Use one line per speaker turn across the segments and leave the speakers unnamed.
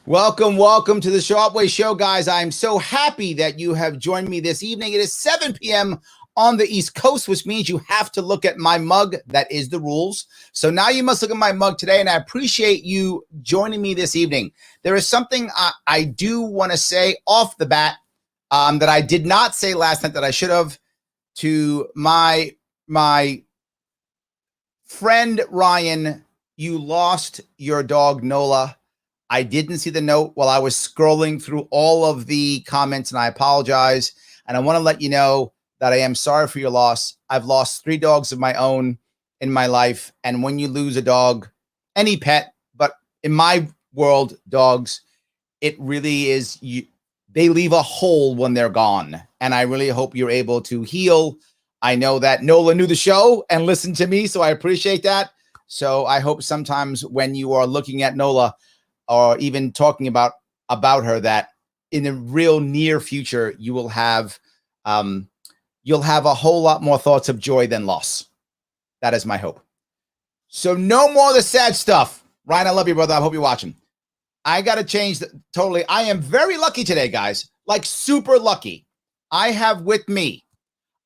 Welcome to the Sharpe Show, guys. I'm so happy that you have joined me this evening. It is 7 p.m. on the East Coast, which means you have to look at my mug. That is the rules. So now you must look at my mug today, and I appreciate you joining me this evening. There is something I do want to say off the bat that I did not say last night that I should have to my friend Ryan. You lost your dog, Nola. I didn't see the note while I was scrolling through all of the comments, and I apologize. And I want to let you know that I am sorry for your loss. I've lost 3 dogs of my own in my life. And when you lose a dog, any pet, but in my world, dogs, it really is, they leave a hole when they're gone. And I really hope you're able to heal. I know that Nola knew the show and listened to me, so I appreciate that. So I hope sometimes when you are looking at Nola, or even talking about her, that in the real near future, you'll have a whole lot more thoughts of joy than loss. That is my hope. So no more of the sad stuff. Ryan, I love you, brother. I hope you're watching. I got to change totally. I am very lucky today, guys, like super lucky. I have with me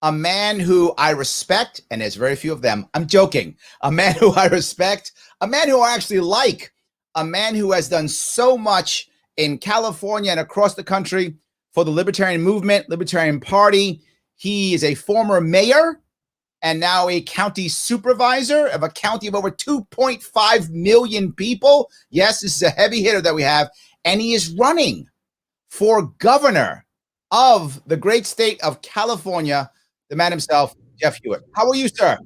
a man who I respect, and there's very few of them. I'm joking. A man who I respect, a man who I actually like, a man who has done so much in California and across the country for the Libertarian movement, Libertarian Party. He is a former mayor and now a county supervisor of a county of over 2.5 million people. Yes, this is a heavy hitter that we have. And he is running for governor of the great state of California, the man himself, Jeff Hewitt. How are you, sir?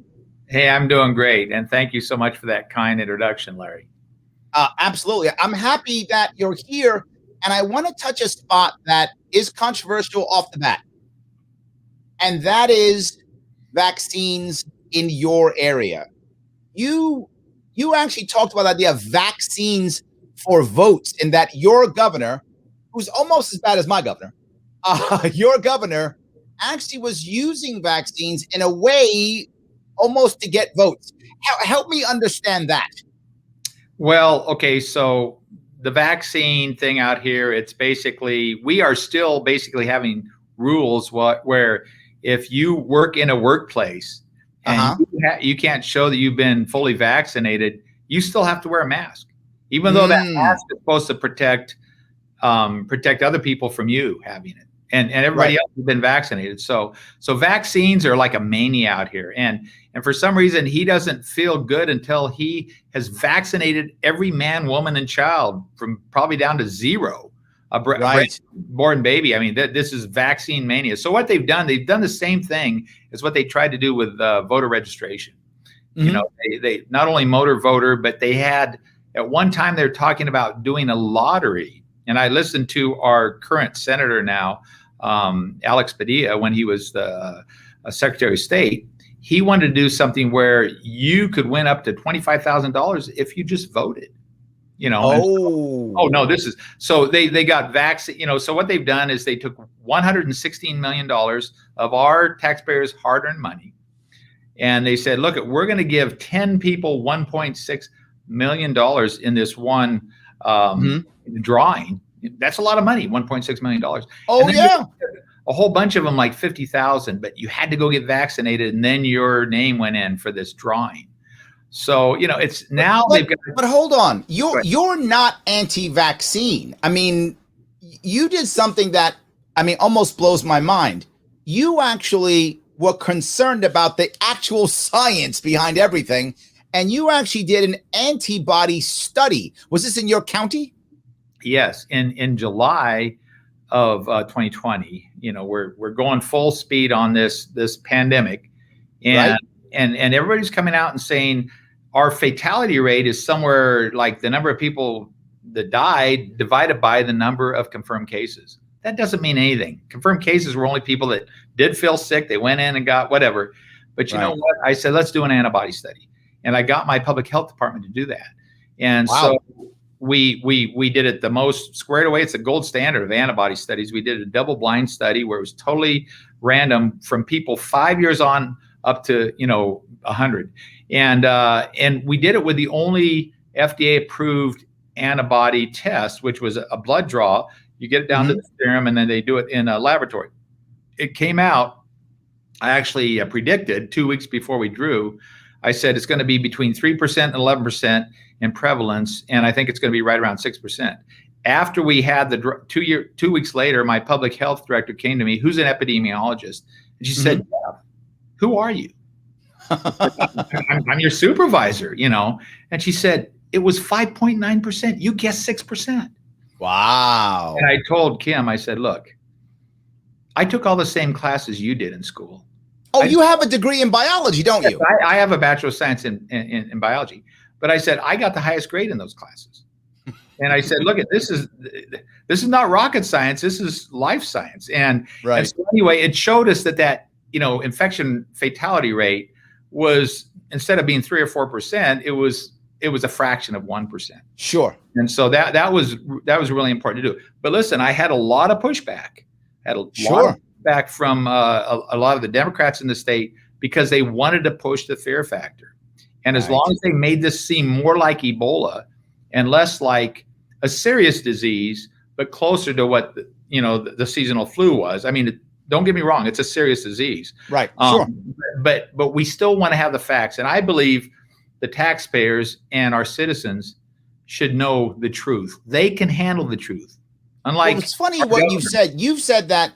Hey, I'm doing great. And thank you so much for that kind introduction, Larry.
Absolutely. I'm happy that you're here, and I want to touch a spot that is controversial off the bat, and that is vaccines in your area. You actually talked about the idea of vaccines for votes, in that your governor, who's almost as bad as my governor, your governor actually was using vaccines in a way almost to get votes. Help me understand that.
Well, okay, so the vaccine thing out here, it's basically, we are still basically having rules where if you work in a workplace and you can't show that you've been fully vaccinated, you still have to wear a mask, even though that mask is supposed to protect other people from you having it. And everybody else has been vaccinated. So vaccines are like a mania out here. And for some reason, he doesn't feel good until he has vaccinated every man, woman, and child from probably down to 0, a born baby. I mean, this is vaccine mania. So what they've done the same thing as what they tried to do with voter registration. You know, they not only motor voter, but they had, at one time, they're talking about doing a lottery. And I listened to our current senator now, Alex Padilla, when he was the Secretary of State. He wanted to do something where you could win up to $25,000 if you just voted. You know, no, this is, so they got vaccine. You know, so what they've done is they took $116 million of our taxpayers' hard-earned money, and they said, look, we're going to give 10 people $1.6 million in this one drawing. That's a lot of money, $1.6 million.
Oh, yeah.
A whole bunch of them, like 50,000, but you had to go get vaccinated, and then your name went in for this drawing. So, you know, it's now they've got.
But hold on, you're not anti-vaccine. I mean, you did something that, I mean, almost blows my mind. You actually were concerned about the actual science behind everything, and you actually did an antibody study. Was this in your county?
Yes, in July of 2020, you know, we're going full speed on this pandemic, and everybody's coming out and saying our fatality rate is somewhere like the number of people that died divided by the number of confirmed cases. That doesn't mean anything. Confirmed cases were only people that did feel sick, they went in and got whatever. But you know what? I said, let's do an antibody study, and I got my public health department to do that, and so we did it the most squared away. It's the gold standard of antibody studies. We did a double-blind study where it was totally random from people 5 years on up to 100, and we did it with the only FDA-approved antibody test, which was a blood draw. You get it down to the serum, and then they do it in a laboratory. It came out. I actually predicted 2 weeks before we drew. I said it's going to be between 3% and 11% in prevalence, and I think it's going to be right around 6%. After we had the 2 weeks later, my public health director came to me, who's an epidemiologist, and she said, "Jeff, who are you?" I'm your supervisor, And she said, it was 5.9%. You guessed 6%.
Wow.
And I told Kim, I said, look, I took all the same classes you did in school.
Oh, you have a degree in biology, don't you?
I have a Bachelor of Science in biology. But I said, I got the highest grade in those classes. And I said, look, this is not rocket science. This is life science. And so anyway, it showed us that infection fatality rate was, instead of being 3 or 4%, it was a fraction of 1%.
Sure.
And so that was really important to do. But listen, I had a lot of pushback. Lot of pushback from a lot of the Democrats in the state, because they wanted to push the fear factor. And as long as they made this seem more like Ebola and less like a serious disease, but closer to what the seasonal flu was. I mean, don't get me wrong, it's a serious disease.
Right. Sure.
But we still want to have the facts. And I believe the taxpayers and our citizens should know the truth. They can handle the truth. Unlike,
it's funny what you've said. You've said that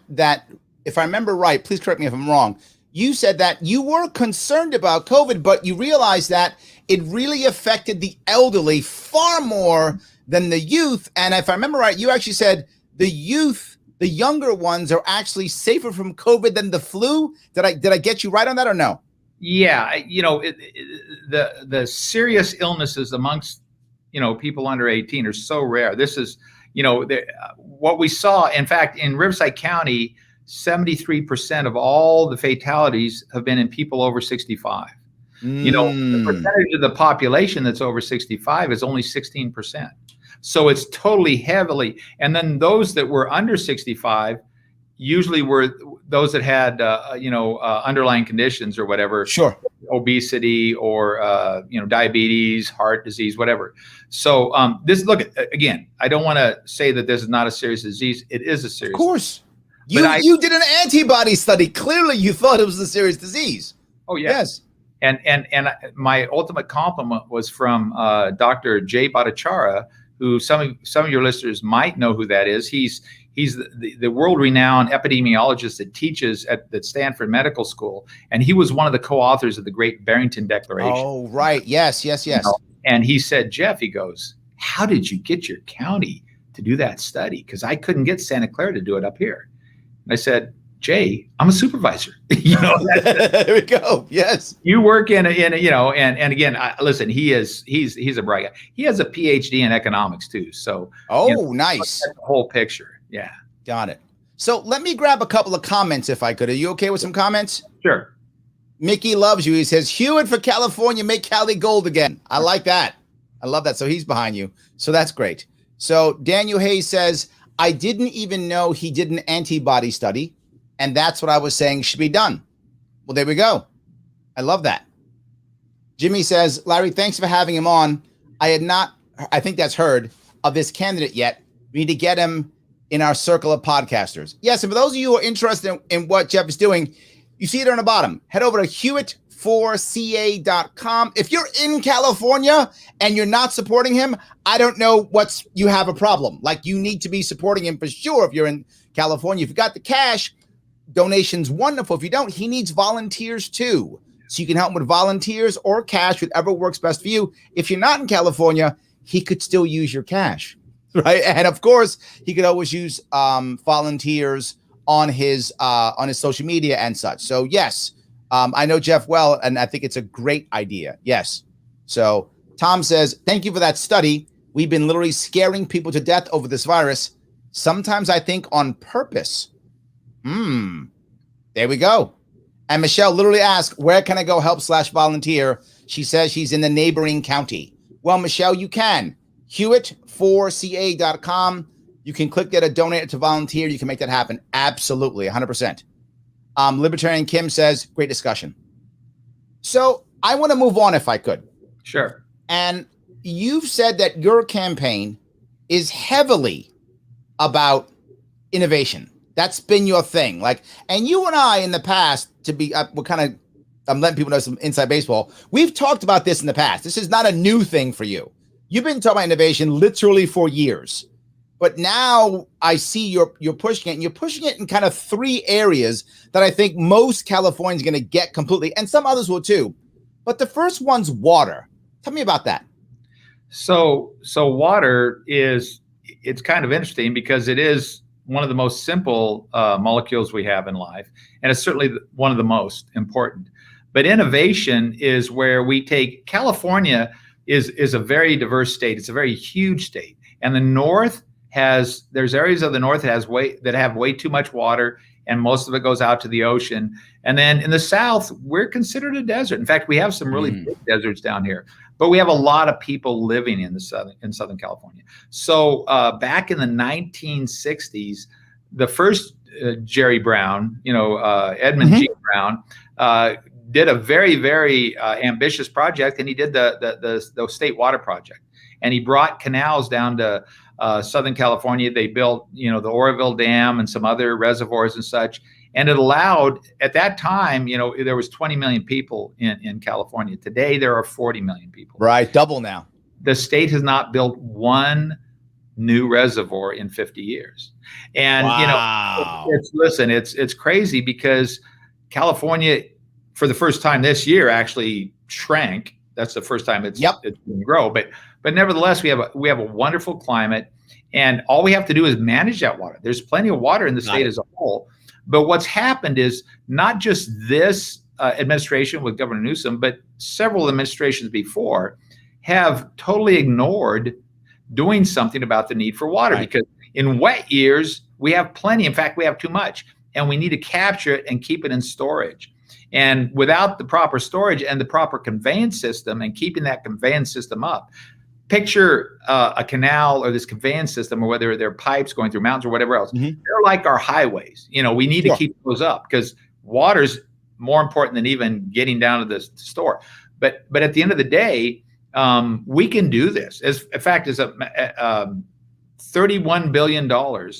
if I remember right, please correct me if I'm wrong. You said that you were concerned about COVID, but you realized that it really affected the elderly far more than the youth. And if I remember right, you actually said the youth, the younger ones, are actually safer from COVID than the flu. Did I get you right on that or no?
Yeah, the serious illnesses amongst people under 18 are so rare. This is what we saw. In fact, in Riverside County, 73% of all the fatalities have been in people over 65. The percentage of the population that's over 65 is only 16%. So it's totally heavily. And then those that were under 65 usually were those that had, underlying conditions or whatever.
Sure.
Obesity or, diabetes, heart disease, whatever. So look, again, I don't want to say that this is not a serious disease. It is a serious disease.
Of course. You did an antibody study. Clearly, you thought it was a serious disease.
Oh, yeah. Yes. And my ultimate compliment was from Dr. Jay Bhattacharya, who some of your listeners might know who that is. He's the world-renowned epidemiologist that teaches at the Stanford Medical School, and he was one of the co-authors of the Great Barrington Declaration.
Oh, right. Yes.
And he said, Jeff, he goes, how did you get your county to do that study? Because I couldn't get Santa Clara to do it up here. And I said, Jay, I'm a supervisor.
There we go. Yes.
You work in and again, listen, he's a bright guy. He has a PhD in economics too. So,
nice.
That's the whole picture. Yeah.
Got it. So let me grab a couple of comments if I could. Are you okay with some comments?
Sure.
Mickey loves you. He says, Hewitt for California, make Cali gold again. I like that. I love that. So he's behind you. So that's great. So Daniel Hayes says, I didn't even know he did an antibody study. And that's what I was saying should be done. Well, there we go. I love that. Jimmy says, Larry, thanks for having him on. I think that's heard of this candidate yet. We need to get him in our circle of podcasters. Yes, and for those of you who are interested in what Jeff is doing, you see it on the bottom. Head over to Hewitt4ca.com. If you're in California and you're not supporting him, I don't know you have a problem. Like, you need to be supporting him for sure if you're in California. If you got the cash, donation's wonderful. If you don't, he needs volunteers too. So you can help him with volunteers or cash, whatever works best for you. If you're not in California, he could still use your cash, right? And of course, he could always use volunteers on his social media and such. So yes, I know Jeff well, and I think it's a great idea. Yes. So Tom says, thank you for that study. We've been literally scaring people to death over this virus. Sometimes I think on purpose. There we go. And Michelle literally asked, where can I go help /volunteer? She says she's in the neighboring county. Well, Michelle, you can. Hewitt4ca.com. You can click there to donate to volunteer. You can make that happen. Absolutely, 100%. Libertarian Kim says, great discussion. So I want to move on if I could.
Sure.
And you've said that your campaign is heavily about innovation. That's been your thing. Like, and you and I in the past, we're kind of, I'm letting people know some inside baseball. We've talked about this in the past. This is not a new thing for you. You've been talking about innovation literally for years. But now I see you're pushing it, and you're pushing it in kind of 3 areas that I think most Californians are going to get completely, and some others will too. But the first one's water. Tell me about that.
So water it's kind of interesting because it is one of the most simple molecules we have in life, and it's certainly one of the most important. But innovation is where we take California is a very diverse state. It's a very huge state, and the North there's areas of the North that have way too much water, and most of it goes out to the ocean. And then in the South, we're considered a desert. In fact, we have some really big deserts down here, but we have a lot of people living in Southern California. So back in the 1960s, the first Jerry Brown, Edmund G. Brown, did a very, very ambitious project, and he did the state water project, and he brought canals down to Southern California. They built, the Oroville Dam and some other reservoirs and such. And it allowed, at that time, there was 20 million people in California. Today, there are 40 million people.
Right, double now.
The state has not built one new reservoir in 50 years. And,
wow.
It's crazy because California, for the first time this year, actually shrank. That's the first time it's going to grow. But nevertheless, we have a wonderful climate, and all we have to do is manage that water. There's plenty of water in the state as a whole. But what's happened is not just this administration with Governor Newsom, but several administrations before have totally ignored doing something about the need for water. Because in wet years, we have plenty. In fact, we have too much, and we need to capture it and keep it in storage. And without the proper storage and the proper conveyance system and keeping that conveyance system up, picture a canal or this conveyance system, or whether they're pipes going through mountains or whatever else. They're like our highways. We need to keep those up because water's more important than even getting down to the store. But at the end of the day, we can do this. In fact, $31 billion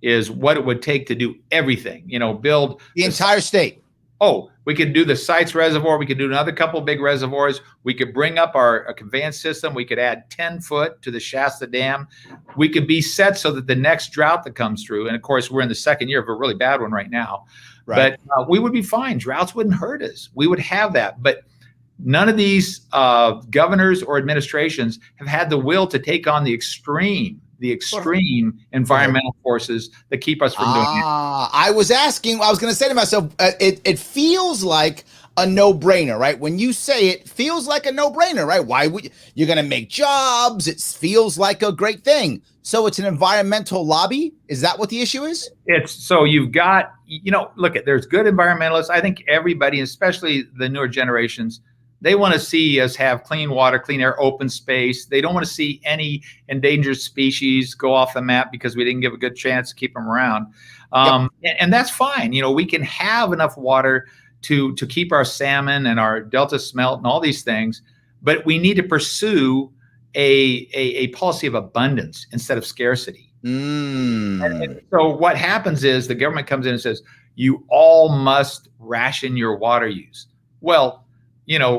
is what it would take to do everything. Build
the entire state.
Oh, we could do the Sites Reservoir. We could do another couple big reservoirs. We could bring up our conveyance system. We could add 10 foot to the Shasta Dam. We could be set so that the next drought that comes through, and of course, we're in the second year of a really bad one right now, but we would be fine. Droughts wouldn't hurt us. We would have that. But none of these governors or administrations have had the will to take on the extreme environmental forces that keep us from doing it.
I was going to say to myself, it feels like a no-brainer, right? When you say it, feels like a no-brainer, right? Why would you're going to make jobs? It feels like a great thing. So it's an environmental lobby? Is that what the issue is?
So you've got, there's good environmentalists. I think everybody, especially the newer generations, they want to see us have clean water, clean air, open space. They don't want to see any endangered species go off the map because we didn't give a good chance to keep them around. And that's fine. We can have enough water to keep our salmon and our delta smelt and all these things, but we need to pursue a policy of abundance instead of scarcity. And so what happens is the government comes in and says, you all must ration your water use. Well,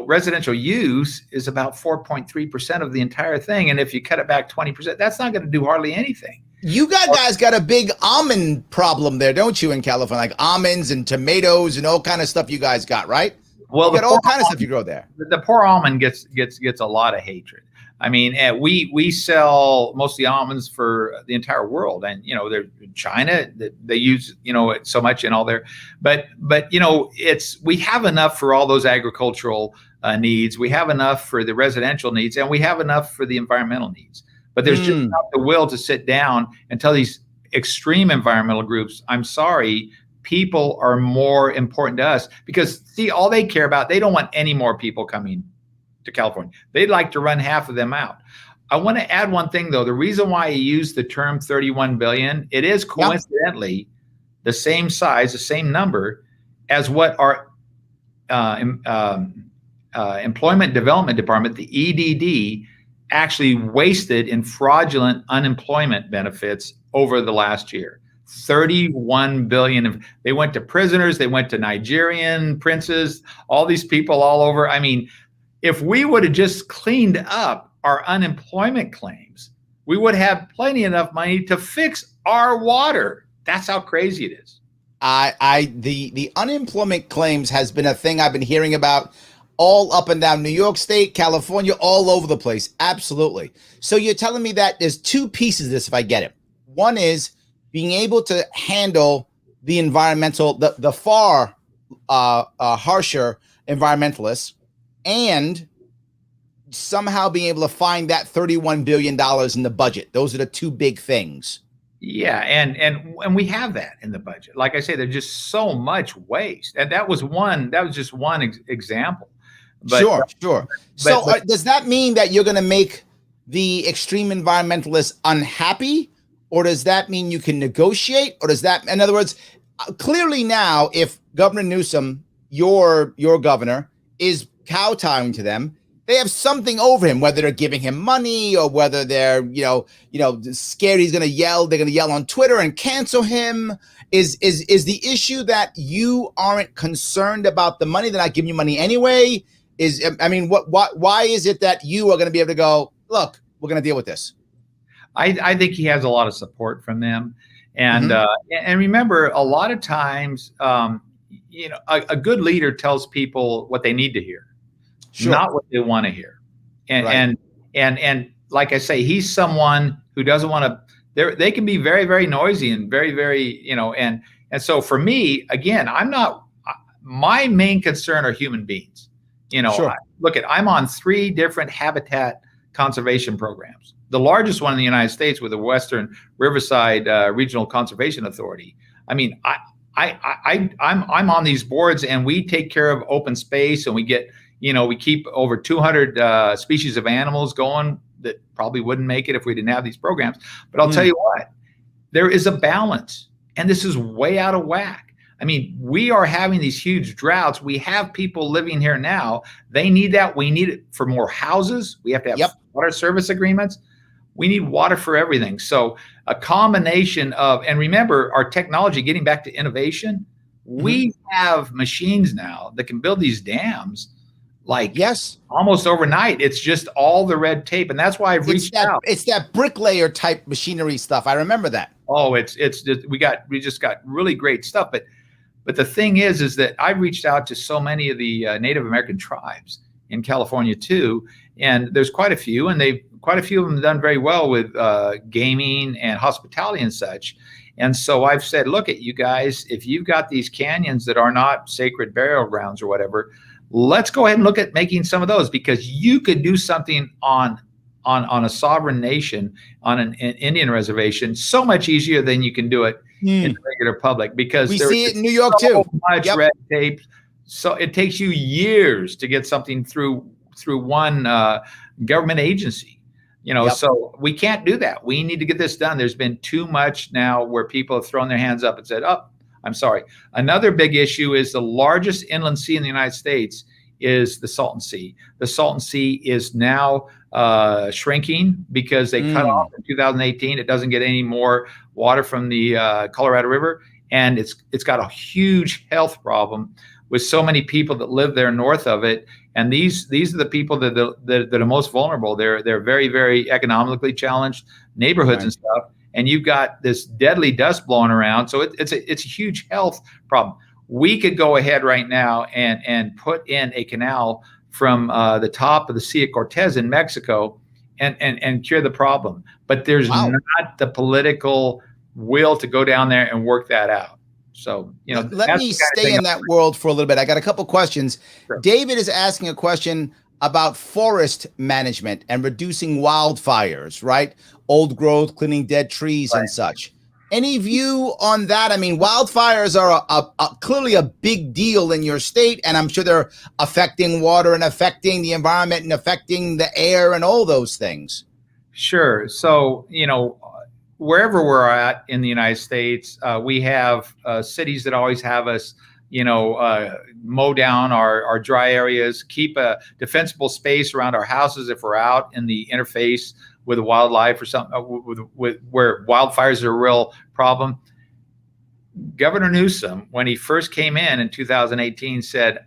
residential use is about 4.3% of the entire thing. And if you cut it back 20%, that's not going to do hardly anything.
You guys got a big almond problem there, don't you, in California? Like almonds and tomatoes and all kind of stuff you guys got, right? Well, you got all kind of stuff you grow there.
The poor almond gets a lot of hatred. I mean, we sell mostly almonds for the entire world, and they're China. They use it so much in all there, but we have enough for all those agricultural needs. We have enough for the residential needs, and we have enough for the environmental needs. But there's just not the will to sit down and tell these extreme environmental groups, I'm sorry, people are more important to us, because see, all they care about, they don't want any more people coming to California. They'd like to run half of them out. I want to add one thing though. The reason why I use the term 31 billion, it is coincidentally the same size, the same number as what our Employment Development Department, the EDD, actually wasted in fraudulent unemployment benefits over the last year. 31 billion. They went to prisoners, they went to Nigerian princes, all these people all over. I mean, if we would have just cleaned up our unemployment claims, we would have plenty enough money to fix our water. That's how crazy it is.
The unemployment claims has been a thing I've been hearing about all up and down New York State, California, all over the place. Absolutely. So you're telling me that there's two pieces of this, if I get it. One is being able to handle the environmental, the far harsher environmentalists, and somehow being able to find that $31 billion in the budget. Those are the two big things.
Yeah, and we have that in the budget. Like I say, there's just so much waste, and that was just one example. But,
sure. So does that mean that you're going to make the extreme environmentalists unhappy, or does that mean you can negotiate, or does that, in other words, clearly now, if Governor Newsom, your governor, is kowtowing to them, they have something over him, whether they're giving him money or whether they're, scared he's going to yell. They're going to yell on Twitter and cancel him. Is the issue that you aren't concerned about the money? They're not giving you money anyway. Why is it that you are going to be able to go, look, we're going to deal with this?
I think he has a lot of support from them. And, and remember, a lot of times, a good leader tells people what they need to hear. Sure. Not what they want to hear. And like I say, he's someone who doesn't want to, they can be very, very noisy and very, very, and so for me, again, my main concern are human beings. Sure. I'm on 3 different habitat conservation programs. The largest one in the United States with the Western Riverside Regional Conservation Authority. I mean, I'm on these boards, and we take care of open space, and we get, we keep over 200 species of animals going that probably wouldn't make it if we didn't have these programs. But I'll tell you what, there is a balance, and this is way out of whack. I mean, we are having these huge droughts. We have people living here now. They need that. We need it for more houses. We have to have water service agreements. We need water for everything. So a combination of, and remember, our technology, getting back to innovation, we have machines now that can build these dams almost overnight. It's just all the red tape. And that's why I've reached out.
It's that bricklayer type machinery stuff. I remember that.
Oh, it's just, we just got really great stuff. But the thing is that I've reached out to so many of the Native American tribes in California too. And there's quite a few, and quite a few of them have done very well with gaming and hospitality and such. And so I've said, look at you guys, if you've got these canyons that are not sacred burial grounds or whatever, let's go ahead and look at making some of those, because you could do something on a sovereign nation, on an Indian reservation, so much easier than you can do it in the regular public, because
we see it in New York too.
Much red tape. So it takes you years to get something through one government agency. So we can't do that. We need to get this done. There's been too much now where people have thrown their hands up and said, oh, I'm sorry. Another big issue is the largest inland sea in the United States is the Salton Sea. The Salton Sea is now shrinking because they cut off in 2018. It doesn't get any more water from the Colorado River, and it's got a huge health problem with so many people that live there north of it. And these are the people that are most vulnerable. They're very, very economically challenged neighborhoods and stuff. And you've got this deadly dust blowing around. So it's a huge health problem. We could go ahead right now and put in a canal from the top of the Sea of Cortez in Mexico and cure the problem. But there's not the political will to go down there and work that out. So,
let me stay in that world for a little bit. I got a couple questions. Sure. David is asking a question about forest management and reducing wildfires, right? Old growth, cleaning dead trees and such. Any view on that? I mean, wildfires are clearly a big deal in your state, and I'm sure they're affecting water and affecting the environment and affecting the air and all those things.
Sure. So, wherever we're at in the United States, we have cities that always have us mow down our dry areas, keep a defensible space around our houses if we're out in the interface with wildlife or something, with where wildfires are a real problem. Governor Newsom, when he first came in 2018, said,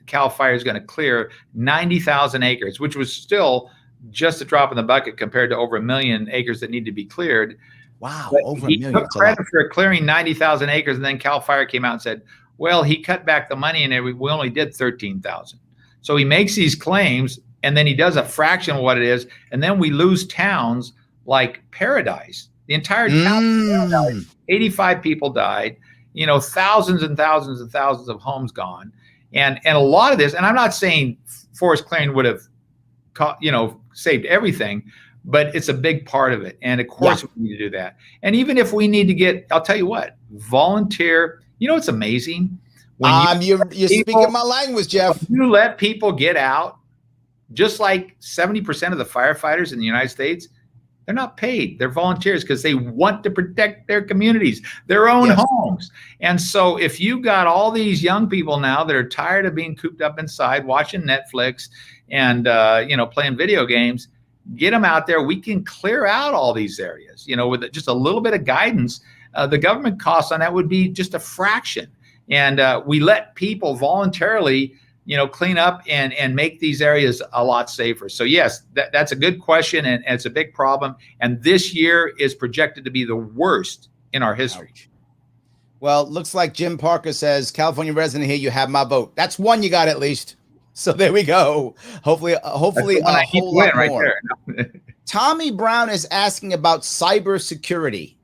Cal Fire is going to clear 90,000 acres, which was still just a drop in the bucket compared to over 1 million acres that need to be cleared.
Wow,
but
over
he
1 million.
Took credit for clearing 90,000 acres, and then Cal Fire came out and said, well, he cut back the money and we only did 13,000. So he makes these claims, and then he does a fraction of what it is, and then we lose towns like Paradise. The entire town, 85 people died, thousands and thousands and thousands of homes gone. And a lot of this, and I'm not saying forest clearing would have, saved everything, but it's a big part of it. And of course, we need to do that. And even if we need to get, I'll tell you what, volunteer. It's amazing when
you're speaking my language, Jeff.
You let people get out, just like 70% of the firefighters in the United States, they're not paid. They're volunteers because they want to protect their communities, their own homes. And so if you got all these young people now that are tired of being cooped up inside, watching Netflix and, playing video games, get them out there. We can clear out all these areas, with just a little bit of guidance. The government cost on that would be just a fraction. And we let people voluntarily, clean up and make these areas a lot safer. So yes, that's a good question, and it's a big problem. And this year is projected to be the worst in our history.
Ouch. Well, looks like Jim Parker says, California resident here, you have my vote. That's one you got at least. So there we go. Hopefully a whole lot
right
more.
There.
Tommy Brown is asking about cybersecurity.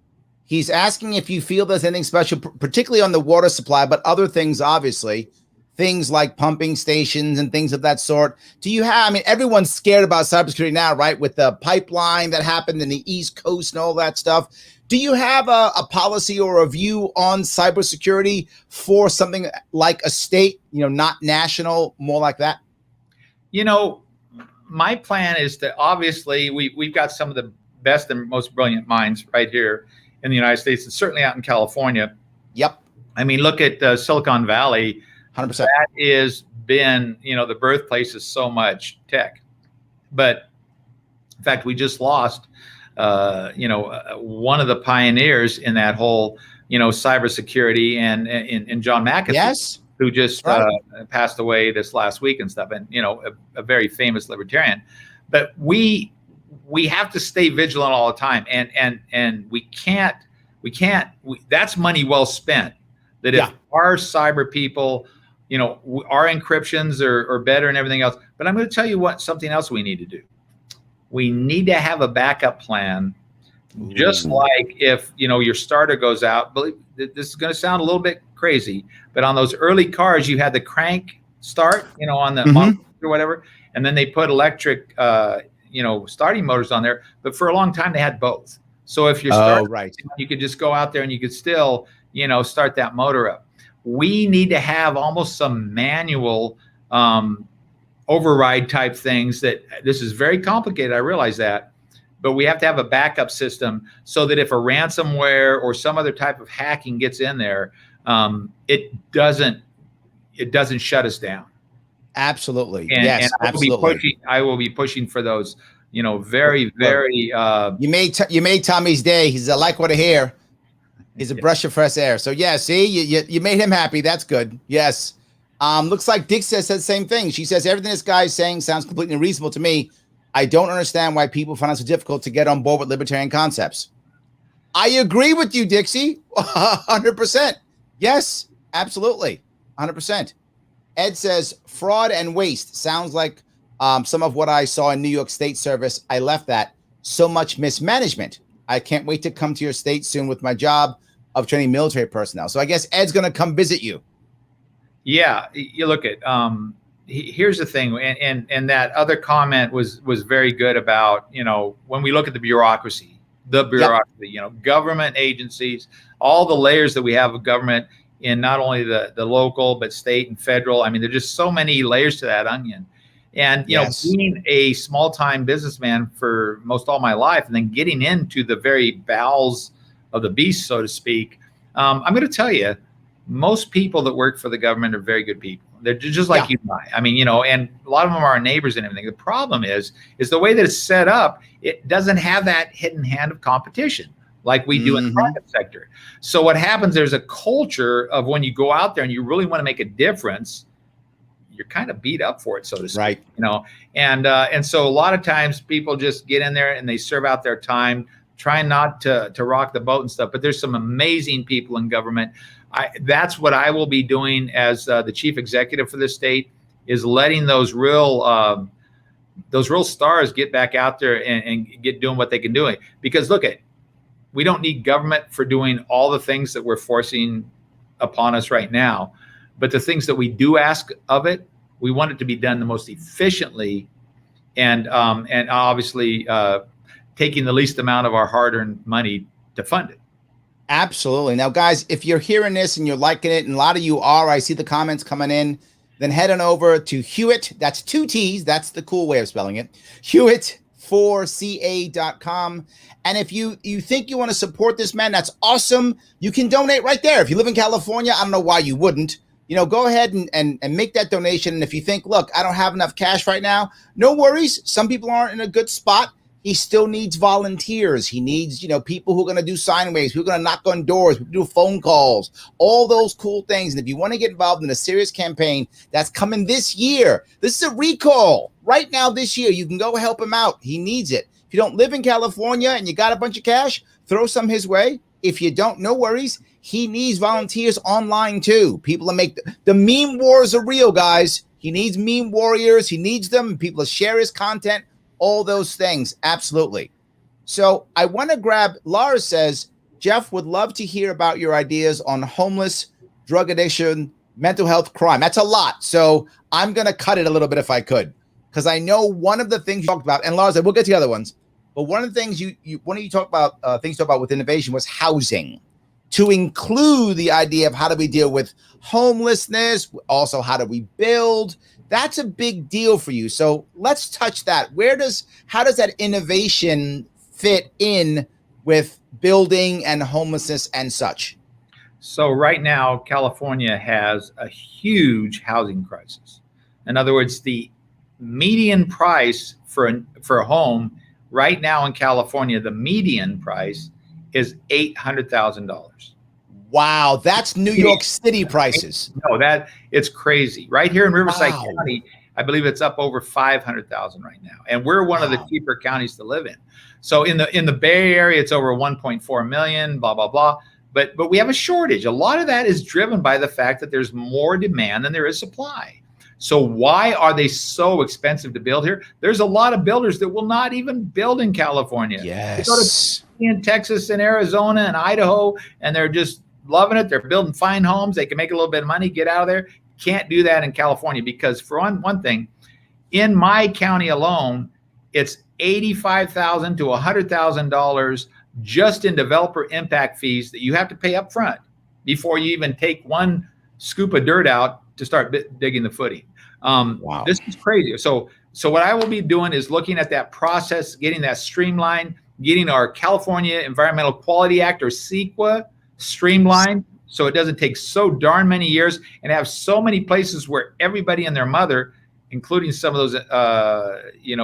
He's asking if you feel there's anything special, particularly on the water supply, but other things, obviously, things like pumping stations and things of that sort. Do you have, everyone's scared about cybersecurity now, right? With the pipeline that happened in the East Coast and all that stuff. Do you have a policy or a view on cybersecurity for something like a state, not national, more like that?
My plan is to, obviously, we've got some of the best and most brilliant minds right here in the United States, and certainly out in California.
Yep.
Look at Silicon Valley.
100%.
That has been, the birthplace of so much tech. But in fact, we just lost, one of the pioneers in that whole, cybersecurity and John McAfee.
Yes.
Who just passed away this last week and stuff, and a very famous libertarian. But we have to stay vigilant all the time, and we can't. That's money well spent. That if our cyber people, our encryptions are better and everything else. But I'm going to tell you something else we need to do. We need to have a backup plan. Just like if your starter goes out, this is going to sound a little bit crazy, but on those early cars, you had the crank start, on the motor or whatever, and then they put electric, starting motors on there. But for a long time, they had both. So if you're starting, you could just go out there and you could still, start that motor up. We need to have almost some manual override type things. That this is very complicated. I realize that. But we have to have a backup system so that if a ransomware or some other type of hacking gets in there, it doesn't shut us down.
Absolutely.
And
absolutely.
I will be pushing for those, very, very.
You made Tommy's day. He's a like what I hear. He's a breath of fresh air. So yeah, see, you made him happy. That's good. Yes. Looks like Dick says the same thing. She says everything this guy is saying sounds completely reasonable to me. I don't understand why people find it so difficult to get on board with libertarian concepts. I agree with you, Dixie. 100%. Yes, absolutely. 100%. Ed says fraud and waste sounds like some of what I saw in New York State Service. I left that. So much mismanagement. I can't wait to come to your state soon with my job of training military personnel. So I guess Ed's going to come visit you.
Yeah, you look at here's the thing, and that other comment was very good about, when we look at the bureaucracy, government agencies, all the layers that we have of government in not only the local, but state and federal. There's just so many layers to that onion. And, being a small time businessman for most all my life, and then getting into the very bowels of the beast, so to speak, I'm going to tell you, most people that work for the government are very good people. They're just like you and I. I mean, you know, and a lot of them are our neighbors and everything. The problem is the way that it's set up, it doesn't have that hidden hand of competition like we do in the private sector. So what happens, there's a culture of when you go out there and you really want to make a difference, you're kind of beat up for it, so to speak,
right?
You know, and so a lot of times people just get in there and they serve out their time, trying not to rock the boat and stuff. But there's some amazing people in government. That's what I will be doing as the chief executive for the state, is letting those real stars get back out there and get doing what they can do. Because look, we don't need government for doing all the things that we're forcing upon us right now. But the things that we do ask of it, we want it to be done the most efficiently, and obviously taking the least amount of our hard-earned money to fund it.
Absolutely. Now, guys, if you're hearing this and you're liking it, and a lot of you are, I see the comments coming in, then head on over to Hewitt. That's 2 T's. That's the cool way of spelling it. Hewitt4ca.com. And if you think you want to support this man, that's awesome. You can donate right there. If you live in California, I don't know why you wouldn't. You know, go ahead and make that donation. And if you think, look, I don't have enough cash right now, no worries. Some people aren't in a good spot. He still needs volunteers. He needs, you know, people who are going to do sign waves, who are going to knock on doors, who do phone calls, all those cool things. And if you want to get involved in a serious campaign that's coming this year, this is a recall right now this year. You can go help him out. He needs it. If you don't live in California and you got a bunch of cash, throw some his way. If you don't, no worries. He needs volunteers online too. People to make the meme wars are real, guys. He needs meme warriors. He needs them. People to share his content. All those things. Absolutely. So I want to grab, Laura says, Jeff would love to hear about your ideas on homeless, drug addiction, mental health, crime. That's a lot. So I'm going to cut it a little bit if I could, because I know one of the things you talked about, and Laura said, we'll get to the other ones, but one of the things you talk about, things you talk about with innovation was housing, to include the idea of how do we deal with homelessness, also how do we build. That's a big deal for you. So let's touch that. How does that innovation fit in with building and homelessness and such?
So right now, California has a huge housing crisis. In other words, the median price for a home right now in California, the median price is $800,000.
Wow, that's New York City prices.
No, it's crazy. Right here in Riverside County, I believe it's up over 500,000 right now, and we're one of the cheaper counties to live in. So in the Bay Area, it's over 1.4 million. Blah blah blah. But we have a shortage. A lot of that is driven by the fact that there's more demand than there is supply. So why are they so expensive to build here? There's a lot of builders that will not even build in California.
Yes.
They go to in Texas and Arizona and Idaho, and they're just loving it. They're building fine homes. They can make a little bit of money, get out of there. Can't do that in California because, for one thing, in my county alone, it's $85,000 to $100,000 just in developer impact fees that you have to pay up front before you even take one scoop of dirt out to start digging the footing.
Wow.
This is crazy. So what I will be doing is looking at that process, getting that streamlined, getting our California Environmental Quality Act, or CEQA, streamlined so it doesn't take so darn many years and have so many places where everybody and their mother, including some of those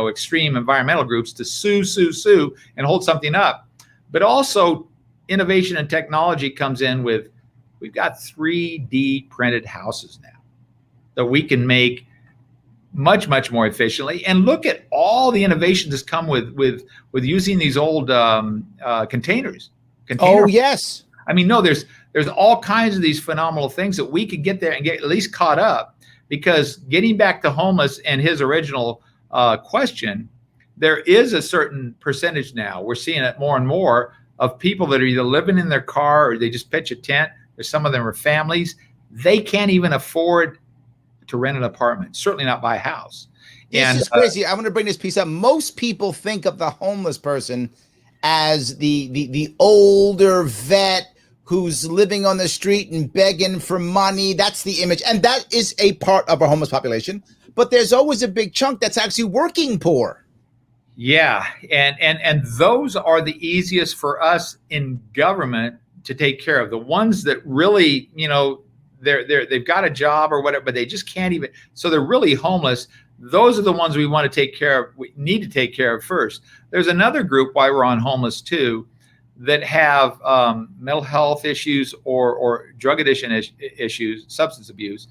extreme environmental groups, to sue and hold something up. But also innovation and technology comes in with, we've got 3D printed houses now that we can make much, much more efficiently. And look at all the innovations that's come with using these old containers.
Oh, yes.
I mean, no, there's all kinds of these phenomenal things that we could get there and get at least caught up. Because getting back to homeless and his original question, there is a certain percentage now, we're seeing it more and more, of people that are either living in their car or they just pitch a tent, or some of them are families. They can't even afford to rent an apartment, certainly not buy a house.
This is crazy. I want to bring this piece up. Most people think of the homeless person as the older vet who's living on the street and begging for money. That's the image. And that is a part of our homeless population. But there's always a big chunk that's actually working poor.
Yeah. And those are the easiest for us in government to take care of. The ones that really, they've got a job or whatever, but they just can't even. So they're really homeless. Those are the ones we want to take care of. We need to take care of first. There's another group, why we're on homeless too, that have mental health issues or drug addiction issues, substance abuse.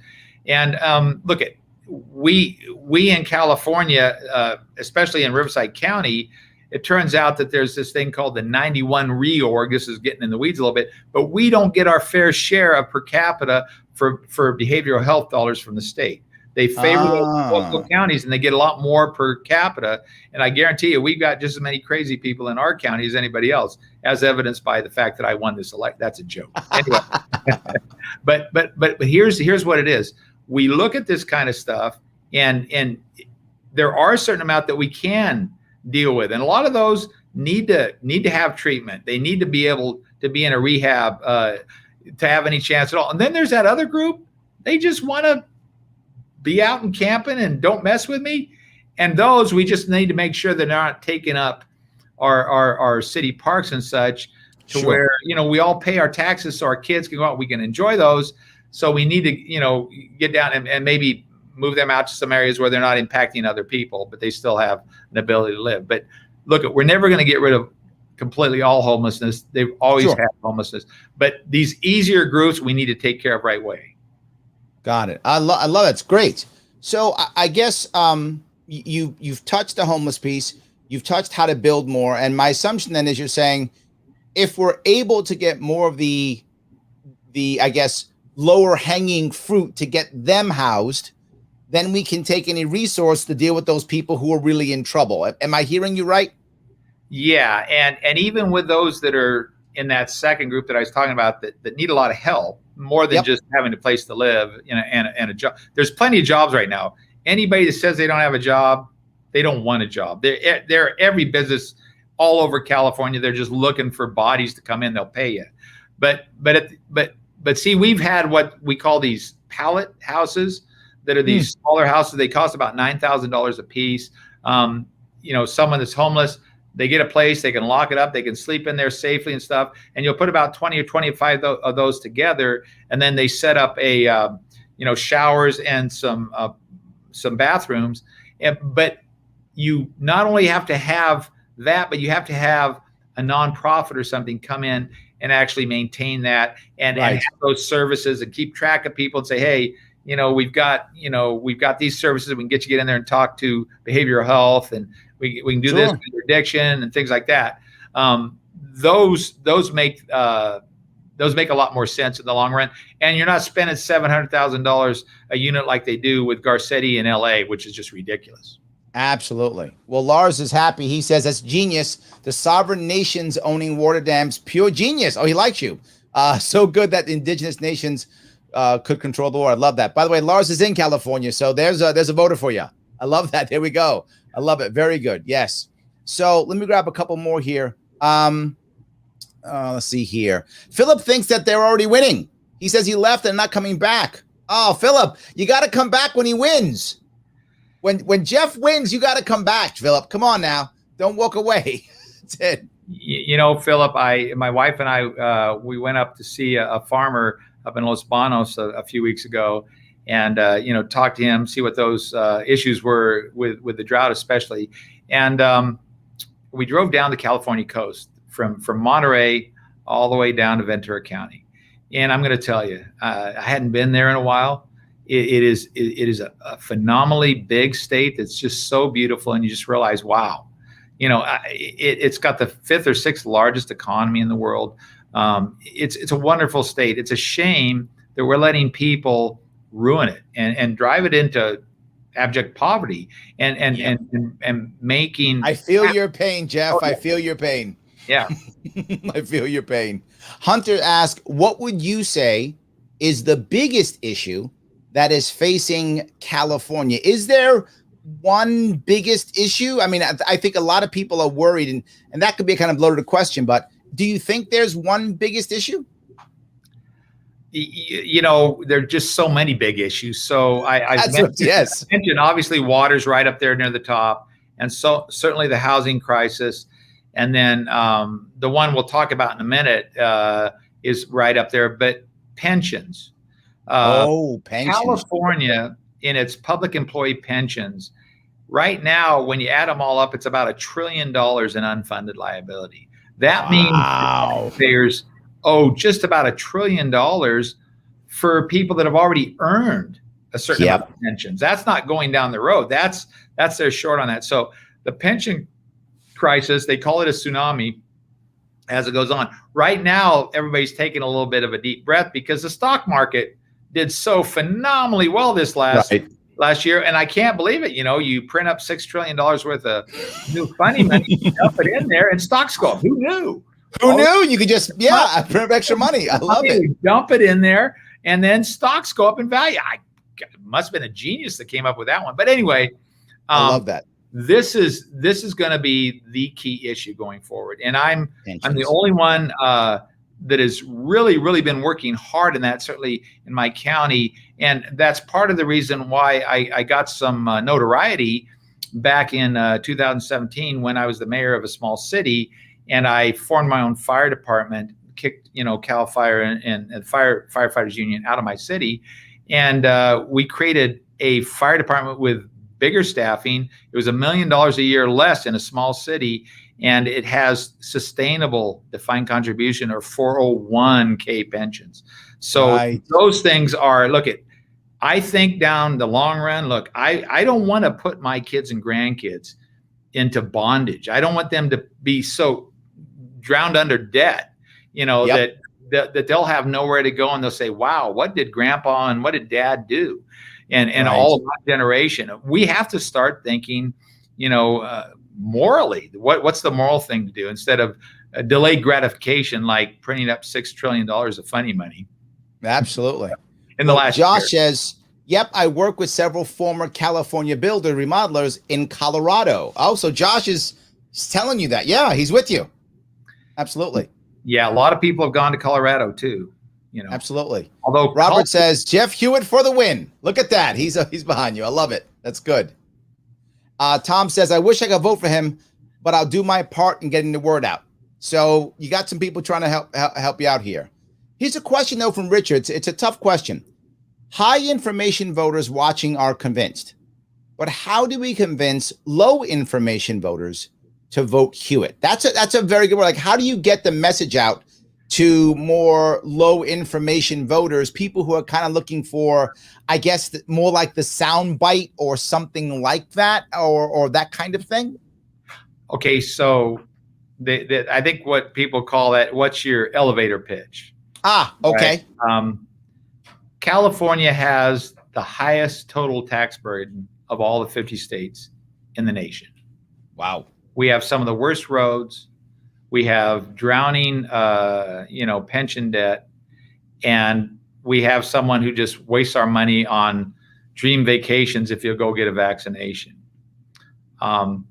And look at we in California, especially in Riverside County, it turns out that there's this thing called the 91 reorg. This is getting in the weeds a little bit, but we don't get our fair share of per capita for behavioral health dollars from the state. They favor local counties and they get a lot more per capita. And I guarantee you, we've got just as many crazy people in our county as anybody else, as evidenced by the fact that I won this election. That's a joke. Anyway, but here's what it is. We look at this kind of stuff, and there are a certain amount that we can deal with, and a lot of those need to have treatment. They need to be able to be in a rehab to have any chance at all. And then there's that other group. They just want to be out and camping and don't mess with me. And those, we just need to make sure they're not taking up our city parks and such to
Sure.
where, we all pay our taxes so our kids can go out, we can enjoy those. So we need to, get down and maybe move them out to some areas where they're not impacting other people, but they still have an ability to live. But look, we're never going to get rid of completely all homelessness. They've always
Sure.
had homelessness, but these easier groups we need to take care of right away.
Got it. I love it. It's great. So I guess you've touched the homeless piece. You've touched how to build more. And my assumption then is you're saying if we're able to get more of the I guess, lower hanging fruit to get them housed, then we can take any resource to deal with those people who are really in trouble. Am I hearing you right?
Yeah. And even with those that are in that second group that I was talking about that need a lot of help, more than
Yep.
just having a place to live and a job. There's plenty of jobs right now. Anybody that says they don't have a job, they don't want a job. They're every business all over California. They're just looking for bodies to come in. They'll pay you. But see, we've had what we call these pallet houses that are these smaller houses. They cost about $9,000 a piece. Someone that's homeless, they get a place, they can lock it up, they can sleep in there safely and stuff. And you'll put about 20 or 25 of those together. And then they set up a, showers and some bathrooms. But you not only have to have that, but you have to have a nonprofit or something come in and actually maintain that and have those services and keep track of people and say, hey, we've got these services. We can get in there and talk to behavioral health, and we can do this with addiction and things like that. Those make a lot more sense in the long run. And you're not spending $700,000 a unit like they do with Garcetti in LA, which is just ridiculous.
Absolutely. Well, Lars is happy. He says that's genius. The sovereign nations owning water dams, pure genius. Oh, he likes you. So good that indigenous nations could control the water. I love that. By the way, Lars is in California, so there's a voter for you. I love that. There we go. I love it. Very good. Yes. So let me grab a couple more here. Let's see here. Philip thinks that they're already winning. He says he left and not coming back. Oh, Philip, you got to come back when he wins. When Jeff wins, you got to come back, Philip. Come on now. Don't walk away. That's it.
Philip, my wife and I, we went up to see a farmer up in Los Banos a few weeks ago, and talk to him, see what those issues were with the drought, especially. And we drove down the California coast from Monterey all the way down to Ventura County. And I'm going to tell you, I hadn't been there in a while. It is a phenomenally big state that's just so beautiful, and you just realize, wow, it's got the 5th or 6th largest economy in the world. It's a wonderful state. It's a shame that we're letting people ruin it and drive it into abject poverty and making.
I feel your pain, Jeff. I feel your pain.
Yeah.
I feel your pain. Hunter asked, what would you say is the biggest issue that is facing California? Is there one biggest issue? I mean, I think a lot of people are worried, and that could be a kind of loaded question, but do you think there's one biggest issue?
There are just so many big issues. So I mentioned obviously water's right up there near the top, and so certainly the housing crisis. And then the one we'll talk about in a minute is right up there, but pensions.
Pensions.
California, in its public employee pensions, right now, when you add them all up, it's about $1 trillion in unfunded liability. That means taxpayers owe just about $1 trillion for people that have already earned a certain amount of pensions. That's not going down the road. That's they're short on that. So the pension crisis, they call it a tsunami as it goes on. Right now, everybody's taking a little bit of a deep breath because the stock market did so phenomenally well this last year. And I can't believe it. You print up $6 trillion worth of new funny money, you dump it in there, and stocks go up. Who knew?
Who knew? You could just, print up extra money. I love it.
Dump it in there, and then stocks go up in value. It must have been a genius that came up with that one. But anyway,
I love that.
This is going to be the key issue going forward. And I'm the only one that has really been working hard in that, certainly in my county. And that's part of the reason why I got some notoriety back in 2017 when I was the mayor of a small city, and I formed my own fire department, kicked Cal Fire and firefighters union out of my city, and we created a fire department with bigger staffing. It was $1 million a year less in a small city, and it has sustainable defined contribution or 401k pensions. So those things are, I think down the long run, I don't want to put my kids and grandkids into bondage. I don't want them to be so drowned under debt, that they'll have nowhere to go, and they'll say, wow, what did grandpa and what did dad do? And all of my generation, we have to start thinking, morally, what's the moral thing to do instead of delayed gratification, like printing up $6 trillion of funny money.
Absolutely.
In the last
Josh says, yep, I work with several former California builder remodelers in Colorado. Oh, so Josh is telling you that. Yeah, he's with you. Absolutely.
Yeah, a lot of people have gone to Colorado too.
Absolutely.
Although
Robert says Jeff Hewitt for the win. Look at that. He's behind you. I love it. That's good. Tom says, I wish I could vote for him, but I'll do my part in getting the word out. So you got some people trying to help you out here. Here's a question though from Richard. It's a tough question. High information voters watching are convinced, but how do we convince low information voters to vote Hewitt? That's a very good word. How do you get the message out to more low information voters, people who are kind of looking for, I guess, more like the sound bite or something like that, or that kind of thing?
Okay, so I think what people call that, what's your elevator pitch?
Okay.
Right? California has the highest total tax burden of all the 50 states in the nation.
Wow.
We have some of the worst roads. We have drowning, pension debt, and we have someone who just wastes our money on dream vacations if you'll go get a vaccination. Part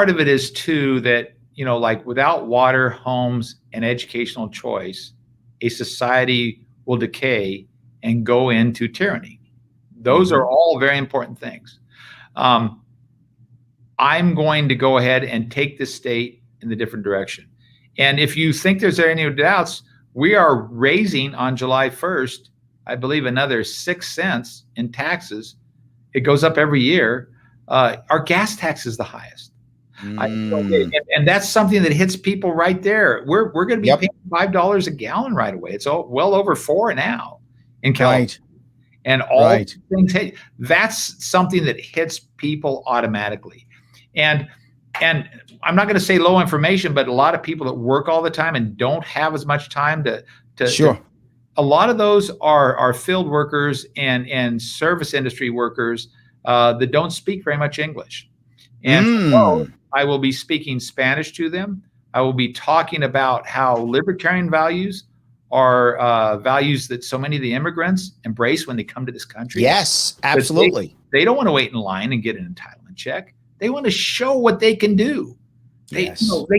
of it is too that, without water, homes, and educational choice, a society will decay and go into tyranny. Those are all very important things. I'm going to go ahead and take the state in the different direction. And if you think there's any doubts, we are raising on July 1st, I believe, another 6 cents in taxes. It goes up every year. Our gas tax is the highest. And that's something that hits people right there. We're going to be paying $5 a gallon right away. It's well over $4 now in California. And all things hit. That's something that hits people automatically. And I'm not going to say low information, but a lot of people that work all the time and don't have as much time to a lot of those are field workers and service industry workers that don't speak very much English. And so I will be speaking Spanish to them. I will be talking about how libertarian values are values that so many of the immigrants embrace when they come to this country.
Yes, absolutely.
They don't want to wait in line and get an entitlement check. They want to show what they can do. They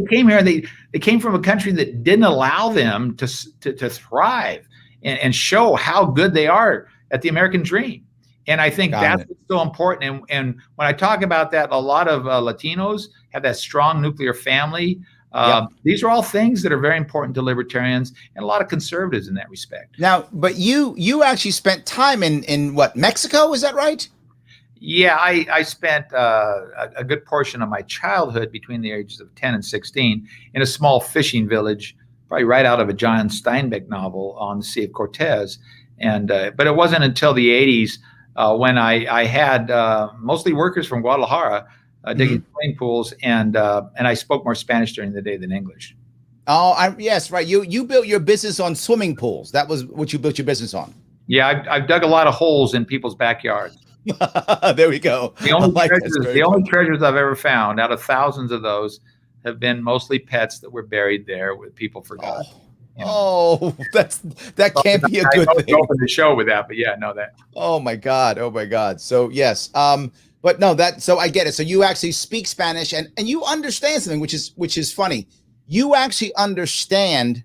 came here and they came from a country that didn't allow them to thrive and show how good they are at the American dream. And I think that's so important. And when I talk about that, a lot of Latinos have that strong nuclear family These are all things that are very important to libertarians and a lot of conservatives in that respect.
Now, but you actually spent time in what, Mexico? Is that right?
Yeah, I spent a good portion of my childhood between the ages of 10 and 16 in a small fishing village, probably right out of a John Steinbeck novel on the Sea of Cortez. And but it wasn't until the 80s when I had mostly workers from Guadalajara digging swimming pools, and I spoke more Spanish during the day than English.
Oh, yes, right. You built your business on swimming pools. That was what you built your business on.
Yeah, I've dug a lot of holes in people's backyards.
There we go.
The only treasures I've ever found out of thousands of those have been mostly pets that were buried there with people forgot.
Oh, that can't be a good thing.
Open the show with that, but yeah, no, that.
Oh my God. So yes, but no, so I get it. So you actually speak Spanish and you understand something, which is funny. You actually understand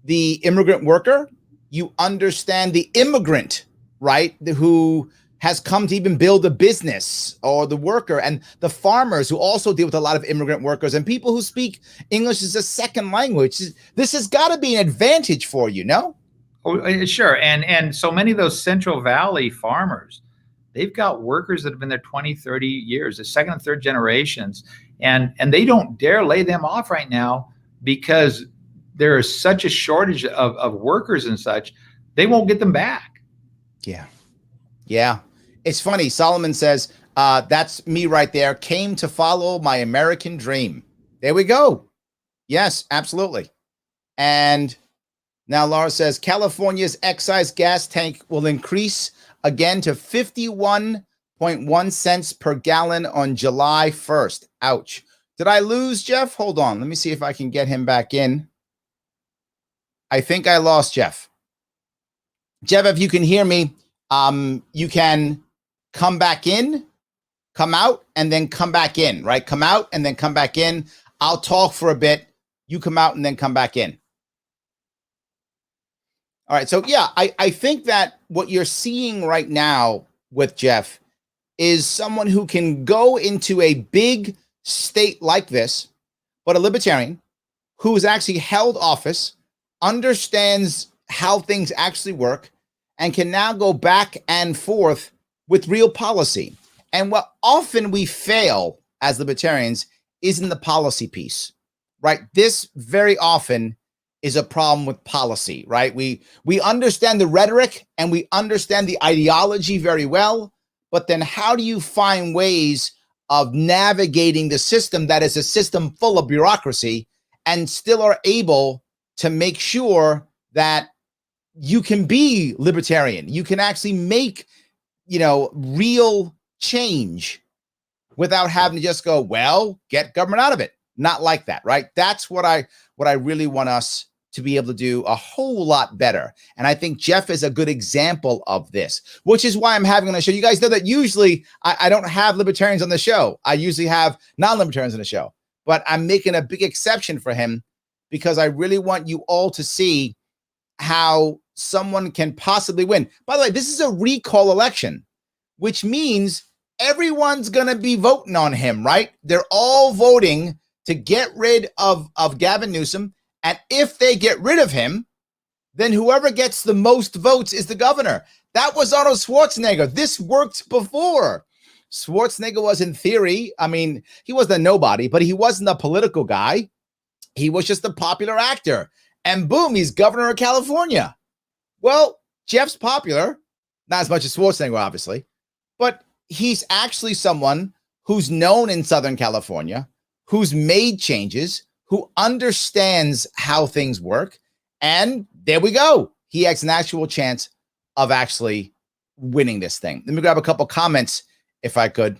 the immigrant worker. You understand the immigrant, right? Who has come to even build a business, or the worker and the farmers who also deal with a lot of immigrant workers and people who speak English as a second language. This has got to be an advantage for you, no?
Oh, sure. And so many of those Central Valley farmers, they've got workers that have been there 20, 30 years, the second and third generations, and they don't dare lay them off right now because there is such a shortage of workers and such. They won't get them back.
Yeah. It's funny. Solomon says, that's me right there. Came to follow my American dream. There we go. Yes, absolutely. And now Laura says, California's excise gas tank will increase again to 51.1 cents per gallon on July 1st. Ouch. Did I lose Jeff? Hold on. Let me see if I can get him back in. I think I lost Jeff. Jeff, if you can hear me, you can come back in, come out, and then come back in, right? Come out and then come back in. I'll talk for a bit. You come out and then come back in. All right. So, yeah, I think that what you're seeing right now with Jeff is someone who can go into a big state like this, but a libertarian who has actually held office, understands how things actually work, and can now go back and forth with real policy. And what often we fail as libertarians is in the policy piece, right? This very often is a problem with policy, right? We understand the rhetoric and we understand the ideology very well, but then how do you find ways of navigating the system that is a system full of bureaucracy and still are able to make sure that you can be libertarian, you can actually make, real change without having to just go, well, get government out of it. Not like that, right? That's what I really want us to be able to do a whole lot better. And I think Jeff is a good example of this, which is why I'm having on the show. You guys know that usually I don't have libertarians on the show. I usually have non-libertarians on the show, but I'm making a big exception for him because I really want you all to see how someone can possibly win. By the way, this is a recall election, which means everyone's going to be voting on him, right? They're all voting to get rid of Gavin Newsom. And if they get rid of him, then whoever gets the most votes is the governor. That was Arnold Schwarzenegger. This worked before. Schwarzenegger was, in theory, he wasn't a nobody, but he wasn't a political guy. He was just a popular actor. And boom, he's governor of California. Well, Jeff's popular, not as much as Schwarzenegger, obviously, but he's actually someone who's known in Southern California, who's made changes, who understands how things work. And there we go. He has an actual chance of actually winning this thing. Let me grab a couple comments if I could.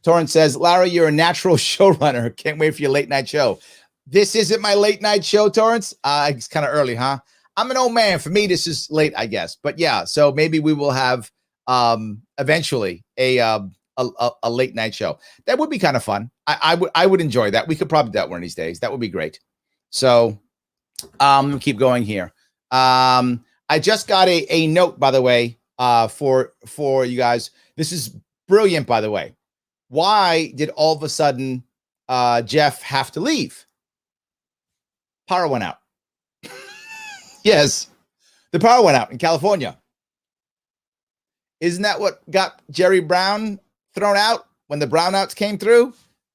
Torrance says, Larry, you're a natural showrunner. Can't wait for your late night show. This isn't my late night show, Torrance. It's kind of early, huh? I'm an old man. For me, this is late, I guess. But yeah, so maybe we will have eventually a late night show. That would be kind of fun. I would enjoy that. We could probably do that one of these days. That would be great. So keep going here. I just got a note, by the way, for you guys. This is brilliant, by the way. Why did all of a sudden Jeff have to leave? Power went out. Yes, the power went out in California. Isn't that what got Jerry Brown thrown out when the brownouts came through?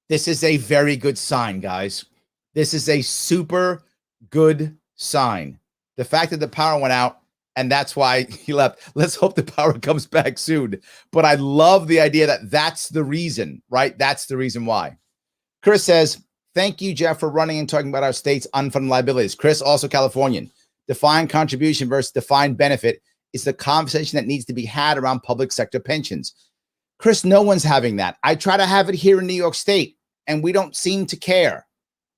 This is a very good sign, guys. This is a super good sign. The fact that the power went out, and that's why he left. Let's hope the power comes back soon. But I love the idea that that's the reason, right? That's the reason why. Chris says, thank you, Jeff, for running and talking about our state's unfunded liabilities. Chris, also Californian. Defined contribution versus defined benefit is the conversation that needs to be had around public sector pensions. Chris, no one's having that. I try to have it here in New York State, and we don't seem to care.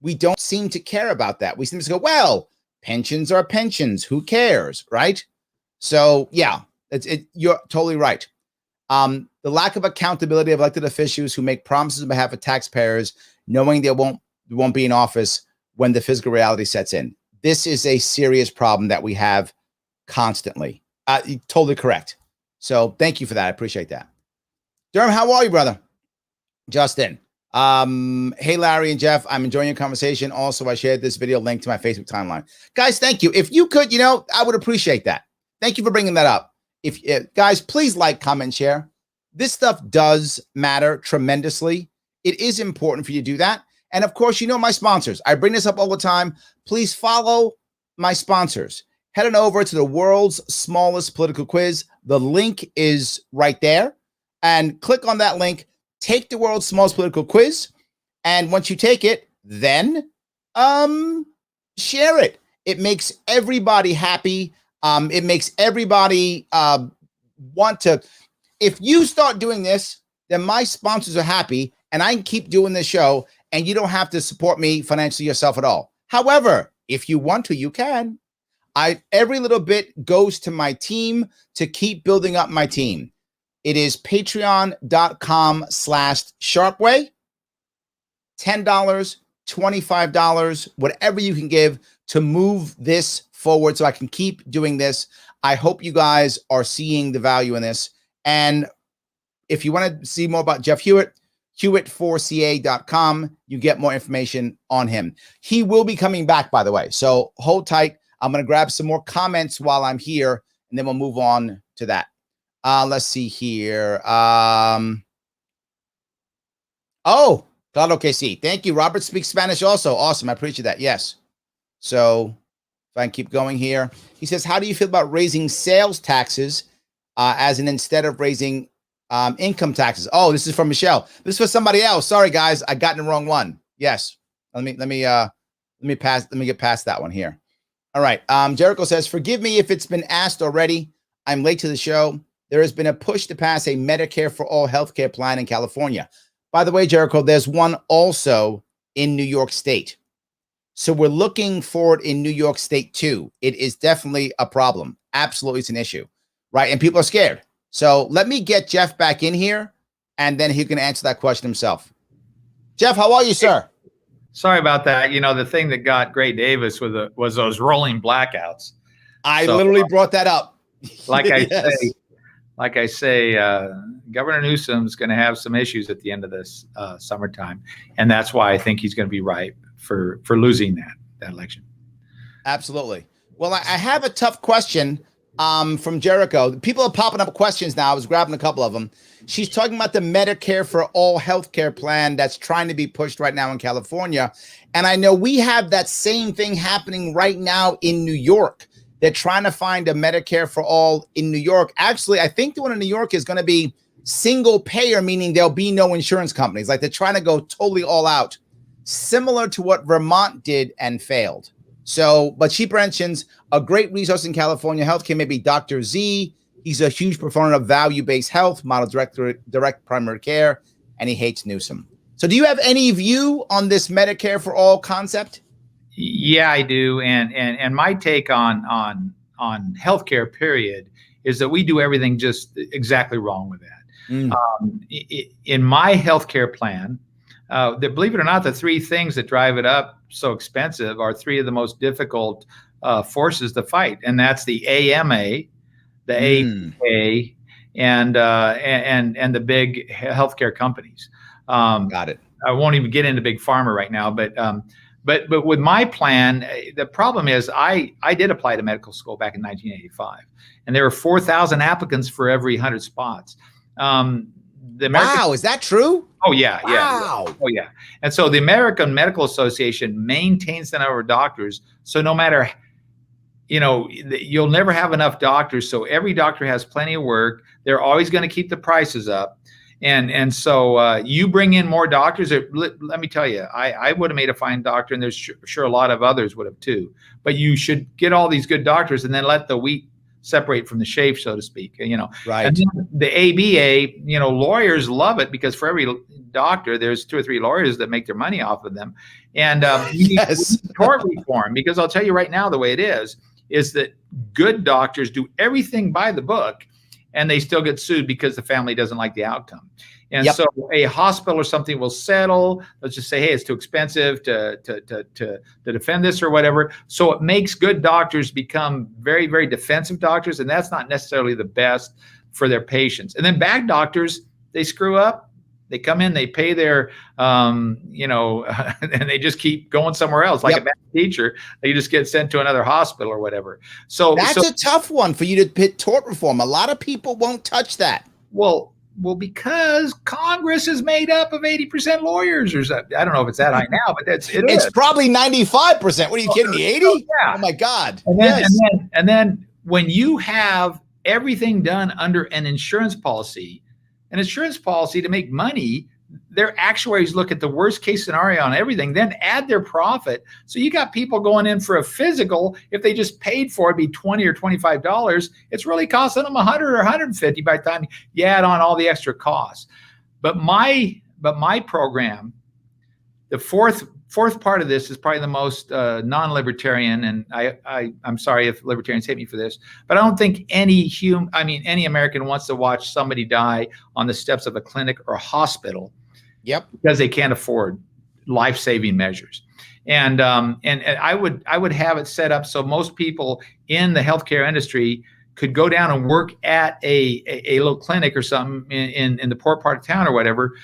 We don't seem to care about that. We seem to go, well, pensions are pensions. Who cares, right? So, yeah, you're totally right. The lack of accountability of elected officials who make promises on behalf of taxpayers, knowing they won't be in office when the physical reality sets in. This is a serious problem that we have constantly. You're totally correct. So thank you for that. I appreciate that. Durham, how are you, brother? Justin. Hey, Larry and Jeff, I'm enjoying your conversation. Also, I shared this video link to my Facebook timeline. Guys, thank you. If you could, I would appreciate that. Thank you for bringing that up. If guys, please like, comment, share. This stuff does matter tremendously. It is important for you to do that. And of course, my sponsors. I bring this up all the time. Please follow my sponsors. Head on over to the world's smallest political quiz. The link is right there. And click on that link. Take the world's smallest political quiz. And once you take it, then share it. It makes everybody happy. It makes everybody want to. If you start doing this, then my sponsors are happy and I can keep doing this show and you don't have to support me financially yourself at all. However, if you want to, you can. Every little bit goes to my team to keep building up my team. It is patreon.com/Sharpeway. $10, $25, whatever you can give to move this forward so I can keep doing this. I hope you guys are seeing the value in this. And if you want to see more about Jeff Hewitt, Hewitt4ca.com, you get more information on him. He will be coming back, by the way. So hold tight. I'm going to grab some more comments while I'm here, and then we'll move on to that. Let's see here. Oh, Claudio KC. Thank you. Robert speaks Spanish also. Awesome. I appreciate that. Yes. So if I can keep going here. He says, how do you feel about raising sales taxes as in instead of raising income taxes? Oh, this is from Michelle. This is for somebody else. Sorry, guys. I got in the wrong one. Yes. Let me get past that one here. All right. Jericho says, forgive me if it's been asked already. I'm late to the show. There has been a push to pass a Medicare for all healthcare plan in California. By the way, Jericho, there's one also in New York State. So we're looking for it in New York State too. It is definitely a problem. Absolutely, it's an issue, right? And people are scared. So let me get Jeff back in here, and then he can answer that question himself. Jeff, how are you, sir?
Sorry about that. The thing that got Gray Davis was those rolling blackouts.
I literally brought that up.
Like I say, Governor Newsom's going to have some issues at the end of this summertime, and that's why I think he's going to be ripe for losing that election.
Absolutely. Well, I have a tough question from Jericho. People are popping up questions now. I was grabbing a couple of them. She's talking about the Medicare for all healthcare plan that's trying to be pushed right now in California. And I know we have that same thing happening right now in New York. They're trying to find a Medicare for all in New York. Actually, I think the one in New York is going to be single payer, meaning there'll be no insurance companies. Like they're trying to go totally all out, similar to what Vermont did and failed. So, but she mentions a great resource in California healthcare, maybe Dr. Z. He's a huge proponent of value-based health, model direct primary care, and he hates Newsom. So do you have any view on this Medicare for all concept?
Yeah, I do. And my take on healthcare, period, is that we do everything just exactly wrong with that. In my healthcare plan, believe it or not, the three things that drive it up so expensive are three of the most difficult forces to fight, and that's the AMA, the APA, and the big healthcare companies.
Got it.
I won't even get into big pharma right now, but But with my plan, the problem is I did apply to medical school back in 1985, and there were 4,000 applicants for every 100 spots.
Wow, is that true?
Oh yeah,
wow.
yeah. Oh yeah. And so the American Medical Association maintains the number of doctors. So no matter, you'll never have enough doctors. So every doctor has plenty of work. They're always going to keep the prices up. And so you bring in more doctors. Let me tell you, I would have made a fine doctor, and there's sure a lot of others would have too. But you should get all these good doctors and then let the wheat separate from the chaff, so to speak.
Right.
And then the ABA, lawyers love it because for every doctor, there's 2 or 3 lawyers that make their money off of them. And
yes,
tort reform, because I'll tell you right now, the way it is that good doctors do everything by the book, and they still get sued because the family doesn't like the outcome. And so a hospital or something will settle. Let's just say, hey, it's too expensive to defend this or whatever. So it makes good doctors become very, very defensive doctors, and that's not necessarily the best for their patients. And then bad doctors, they screw up. They come in, they pay their, and they just keep going somewhere else. Like a bad teacher, they just get sent to another hospital or whatever. So
that's a tough one for you to pit tort reform. A lot of people won't touch that.
Well, because Congress is made up of 80% lawyers or something. I don't know if it's that high now, but it's
probably 95%. What are you kidding me? 80?
Yeah.
Oh my God.
And then when you have everything done under an insurance policy to make money, their actuaries look at the worst case scenario on everything, then add their profit. So you got people going in for a physical. If they just paid for it, be $20 or $25. It's really costing them $100 or $150 by the time you add on all the extra costs. But my program, the fourth part of this is probably the most non-libertarian, and I'm sorry if libertarians hate me for this, but I don't think any American wants to watch somebody die on the steps of a clinic or a hospital.
Yep.
Because they can't afford life-saving measures. And I would have it set up so most people in the healthcare industry could go down and work at a little clinic or something in the poor part of town or whatever,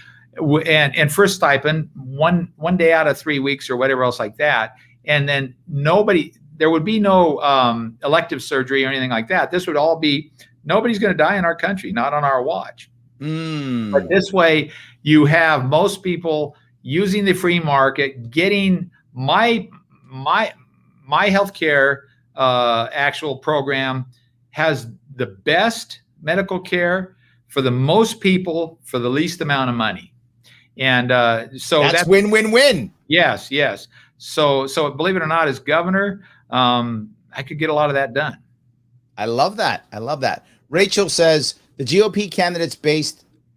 and for a stipend, one day out of 3 weeks or whatever else like that. And then there would be no elective surgery or anything like that. This would all be, nobody's going to die in our country, not on our watch. But this way, you have most people using the free market, getting my healthcare actual program has the best medical care for the most people for the least amount of money. And so that's
win-win-win.
Yes. So believe it or not, as governor, I could get a lot of that done.
I love that. Rachel says the GOP candidates'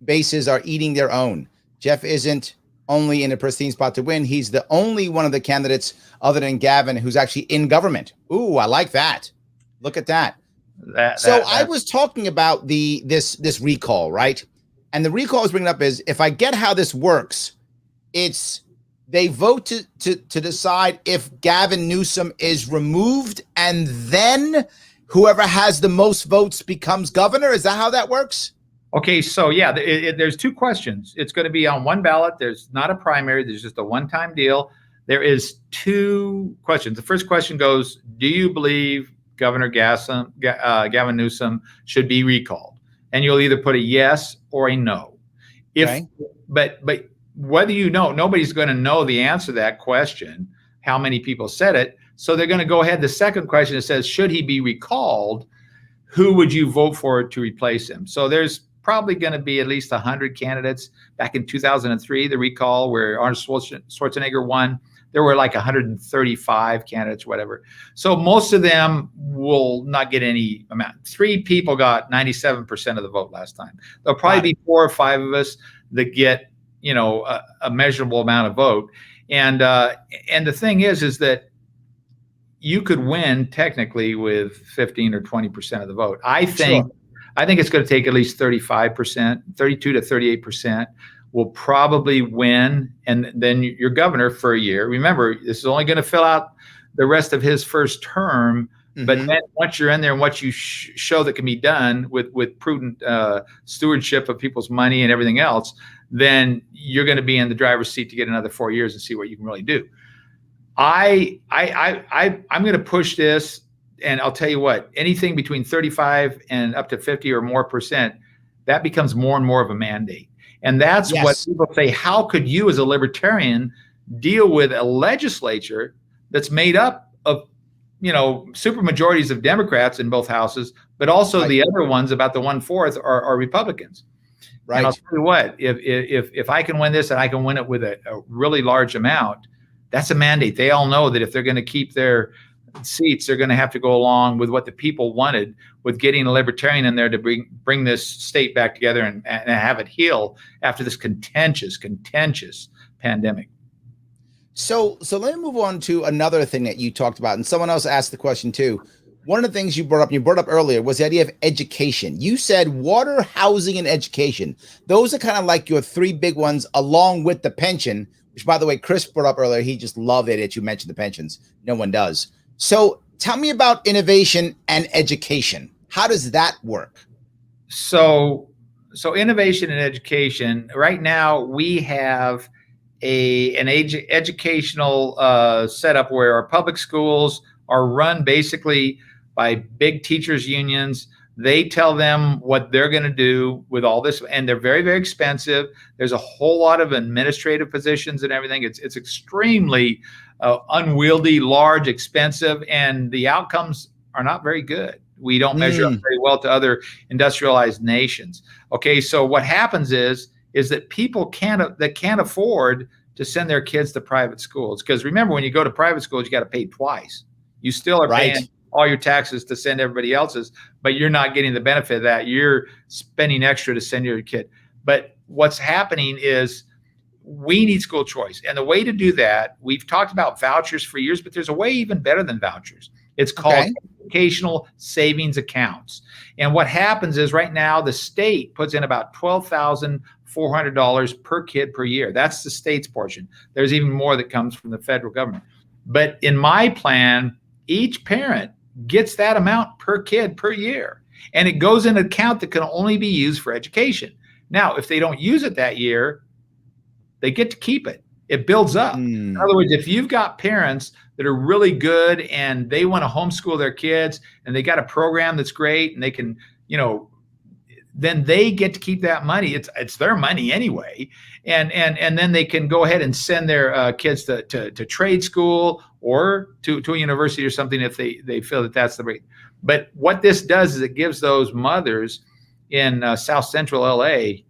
bases are eating their own. Jeff isn't only in a pristine spot to win. He's the only one of the candidates other than Gavin who's actually in government. Ooh, I like that. Look at that. I was talking about this recall, right? And the recall I was bringing up is if I get how this works, it's they vote to decide if Gavin Newsom is removed, and then whoever has the most votes becomes governor. Is that how that works?
Okay, so yeah, there's 2 questions. It's going to be on one ballot. There's not a primary. There's just a one-time deal. There is 2 questions. The first question goes, do you believe Governor Gavin Newsom should be recalled? And you'll either put a yes or a no. But whether nobody's going to know the answer to that question, how many people said it. So they're going to go ahead. The second question that says, should he be recalled? Who would you vote for to replace him? So there's probably going to be at least 100 candidates. Back in 2003, the recall where Arnold Schwarzenegger won, there were like 135 candidates, whatever. So most of them will not get any amount. 3 people got 97% of the vote last time. There'll probably be 4 or 5 of us that get, a measurable amount of vote. And the thing is that you could win technically with 15 or 20% of the vote. I think it's going to take at least 35%, 32 to 38% will probably win. And then you're governor for a year. Remember, this is only going to fill out the rest of his first term. Mm-hmm. But then once you're in there and what you show that can be done with prudent stewardship of people's money and everything else, then you're going to be in the driver's seat to get another 4 years and see what you can really do. I'm going to push this, and I'll tell you what, anything between 35 and up to 50 or more percent, that becomes more and more of a mandate. And that's what
Yes.
people say, how could you as a libertarian deal with a legislature that's made up of, super majorities of Democrats in both houses, but also
Right.
the other ones, about the 1/4, are Republicans.
Right.
And I'll tell you what, if I can win this and I can win it with a really large amount, that's a mandate. They all know that if they're going to keep their seats, they're going to have to go along with what the people wanted, with getting a libertarian in there to bring this state back together and have it heal after this contentious pandemic.
So let me move on to another thing that you talked about, and someone else asked the question too. One of the things you brought up earlier, was the idea of education. You said water, housing, and education. Those are kind of like your three big ones, along with the pension, which, by the way, Chris brought up earlier. He just loved it that you mentioned the pensions. No one does. So tell me about innovation and education. How does that work?
So innovation and education. Right now, we have an educational setup where our public schools are run basically by big teachers unions. They tell them what they're going to do with all this, and they're very, very expensive. There's a whole lot of administrative positions and everything. It's extremely unwieldy, large, expensive, and the outcomes are not very good. We don't measure up very well to other industrialized nations. Okay, so what happens is that people can't afford to send their kids to private schools, because remember, when you go to private schools, you got to pay twice. You still are paying all your taxes to send everybody else's, but you're not getting the benefit of that. You're spending extra to send your kid. But what's happening is we need school choice. And the way to do that, we've talked about vouchers for years, but there's a way even better than vouchers. It's called educational savings accounts. And what happens is right now the state puts in about $12,400 per kid per year. That's the state's portion. There's even more that comes from the federal government. But in my plan, each parent gets that amount per kid per year. And it goes in an account that can only be used for education. Now, if they don't use it that year, they get to keep it. It builds up. In other words, if you've got parents that are really good and they want to homeschool their kids and they got a program that's great and they can, then they get to keep that money. It's their money anyway. And then they can go ahead and send their kids to trade school or to a university or something if they feel that that's the rate. But what this does is it gives those mothers in South Central LA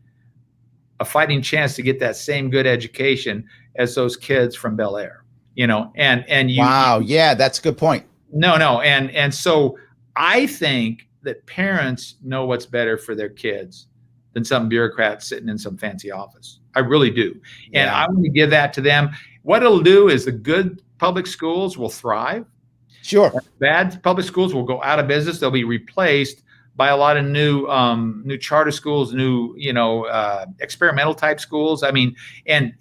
a fighting chance to get that same good education as those kids from Bel Air, and you.
Wow. Yeah, that's a good point.
No. And so I think that parents know what's better for their kids than some bureaucrat sitting in some fancy office. I really do. And I want to give that to them. What it'll do is the good public schools will thrive.
Sure.
Bad public schools will go out of business. They'll be replaced by a lot of new charter schools, new experimental type schools. I mean, and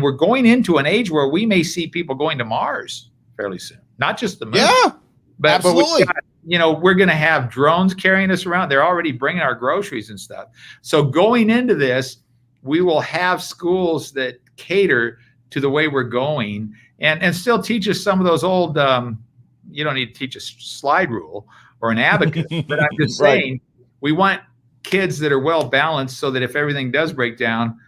we're going into an age where we may see people going to Mars fairly soon, not just the moon.
Yeah,
but
absolutely.
We're going to have drones carrying us around. They're already bringing our groceries and stuff. So going into this, we will have schools that cater to the way we're going, and still teach us some of those old. You don't need to teach a slide rule or an abacus, but I'm just saying we want kids that are well balanced so that if everything does break down,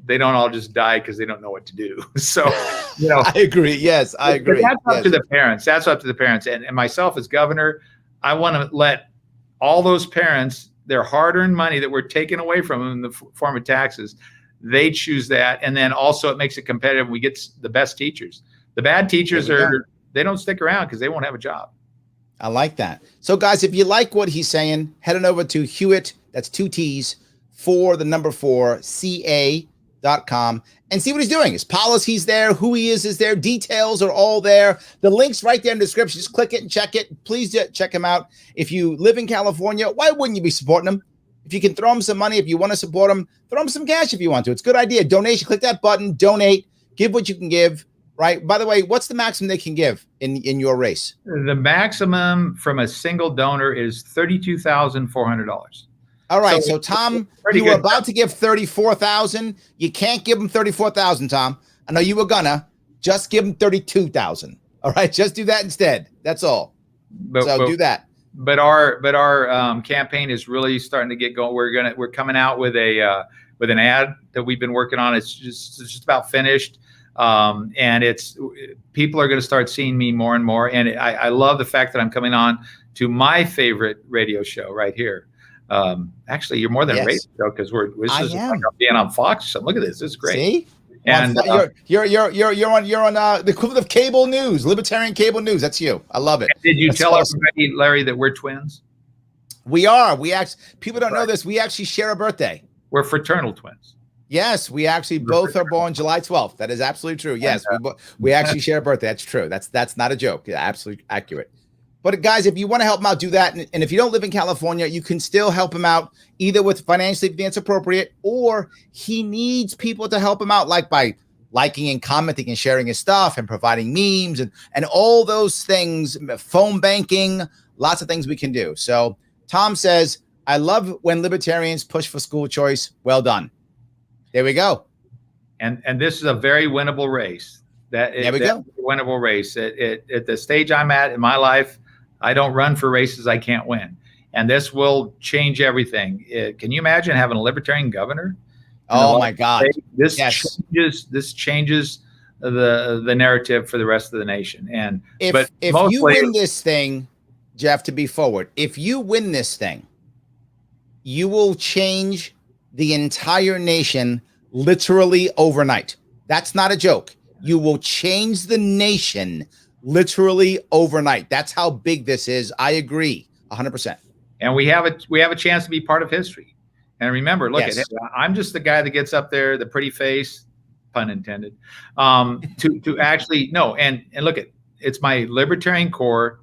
they don't all just die because they don't know what to do. So,
I agree. Yes, I agree.
That's up to the parents. That's up to the parents. And myself as governor, I want to let all those parents, their hard-earned money that we're taking away from them in the form of taxes, they choose that. And then also it makes it competitive. We get the best teachers. The bad teachers they don't stick around because they won't have a job.
I like that. So guys, if you like what he's saying, head on over to Hewitt, that's 2 T's, 4 CA.com, and see what he's doing. His policies there, who he is there, details are all there. The link's right there in the description. Just click it and check it. Please check him out. If you live in California, why wouldn't you be supporting him? If you can throw him some money, if you want to support him, throw him some cash if you want to. It's a good idea. Donation, click that button, donate, give what you can give. Right. By the way, what's the maximum they can give in your race?
The maximum from a single donor is $32,400.
All right. So Tom, you were about to give $34,000. You can't give him $34,000, Tom. I know you were gonna, Just give them 32,000. All right, just do that instead. That's all. So do that.
But our campaign is really starting to get going. We're coming out with an ad that we've been working on. It's just about finished, and people are going to start seeing me more and more. And I love the fact that I'm coming on to my favorite radio show right here. Actually, you're more than a radio show, because this is like being on Fox or something. Look at this. This is great.
See?
And
you're on the equivalent of cable news, Libertarian cable news. That's you. I love it.
Did you tell everybody, Larry, that we're twins?
We are. People don't know this. We actually share a birthday.
We're fraternal twins.
Yes, we actually both are born July 12th. That is absolutely true. Yes, we actually share a birthday. That's true. That's not a joke. Yeah, absolutely accurate. But guys, if you want to help him out, do that. And if you don't live in California, you can still help him out either with financially if that's appropriate, or he needs people to help him out, like by liking and commenting and sharing his stuff and providing memes and all those things, phone banking, lots of things we can do. So Tom says, I love when libertarians push for school choice. Well done. There we go.
And this is a very winnable race. There we go. Winnable race. At the stage I'm at in my life, I don't run for races I can't win. And this will change everything. Can you imagine having a libertarian governor?
Oh my God.
This changes the narrative for the rest of the nation. And
if you win this thing, Jeff, to be forward, if you win this thing, you will change the entire nation literally overnight. That's not a joke. You will change the nation literally overnight. That's how big this is. I agree 100%.
And we have a chance to be part of history. And remember, look at it. I'm just the guy that gets up there, the pretty face, pun intended, to actually and look at, it's my libertarian core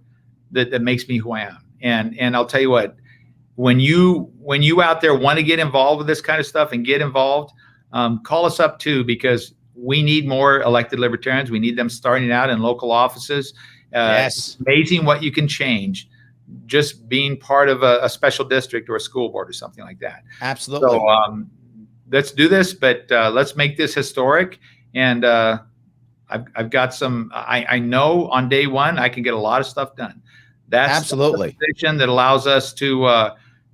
that makes me who I am. And I'll tell you what, when you out there want to get involved with this kind of stuff and get involved, call us up too, because we need more elected libertarians. We need them starting out in local offices. It's amazing what you can change just being part of a special district or a school board or something like that.
Absolutely.
So let's do this, but let's make this historic. And I've got some, I know on day one, I can get a lot of stuff done. That's absolutely the position that allows us to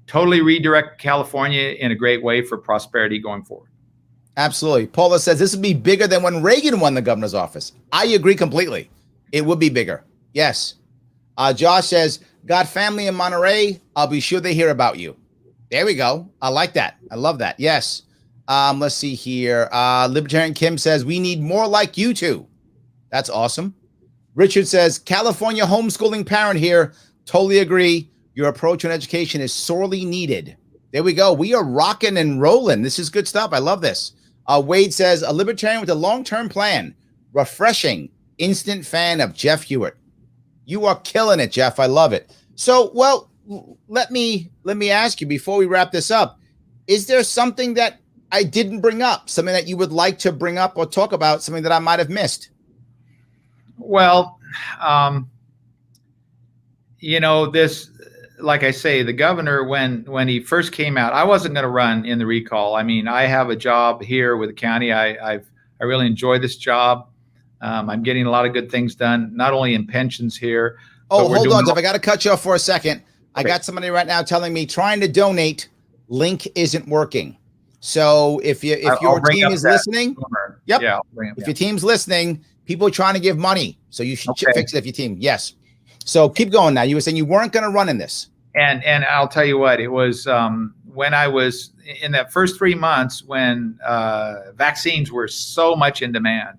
totally redirect California in a great way for prosperity going forward.
Absolutely. Paula says this would be bigger than when Reagan won the governor's office. I agree completely. It would be bigger. Yes. Josh says, got family in Monterey. I'll be sure they hear about you. There we go. I like that. I love that. Yes. Let's see here. Libertarian Kim says, we need more like you two. That's awesome. Richard says, California homeschooling parent here. Totally agree. Your approach on education is sorely needed. There we go. We are rocking and rolling. This is good stuff. I love this. Wade says, a libertarian with a long-term plan. Refreshing. Instant fan of Jeff Hewitt. You are killing it, Jeff. I love it. So, well, let me ask you before we wrap this up. Is there something that I didn't bring up? Something that you would like to bring up or talk about? Something that I might have missed? Well,
this, like I say, the governor, when he first came out, I wasn't going to run in the recall. I mean, I have a job here with the county. I really enjoy this job. I'm getting a lot of good things done, not only in pensions here.
Oh, hold on, Jeff. I got to cut you off for a second. Okay. I got somebody right now telling me trying to donate, link isn't working. So if your team is listening, if your team's listening, people are trying to give money. So you should fix it if your team. Yes. So keep going now. You were saying you weren't going to run in this.
And I'll tell you what, it was when I was in that first 3 months when vaccines were so much in demand.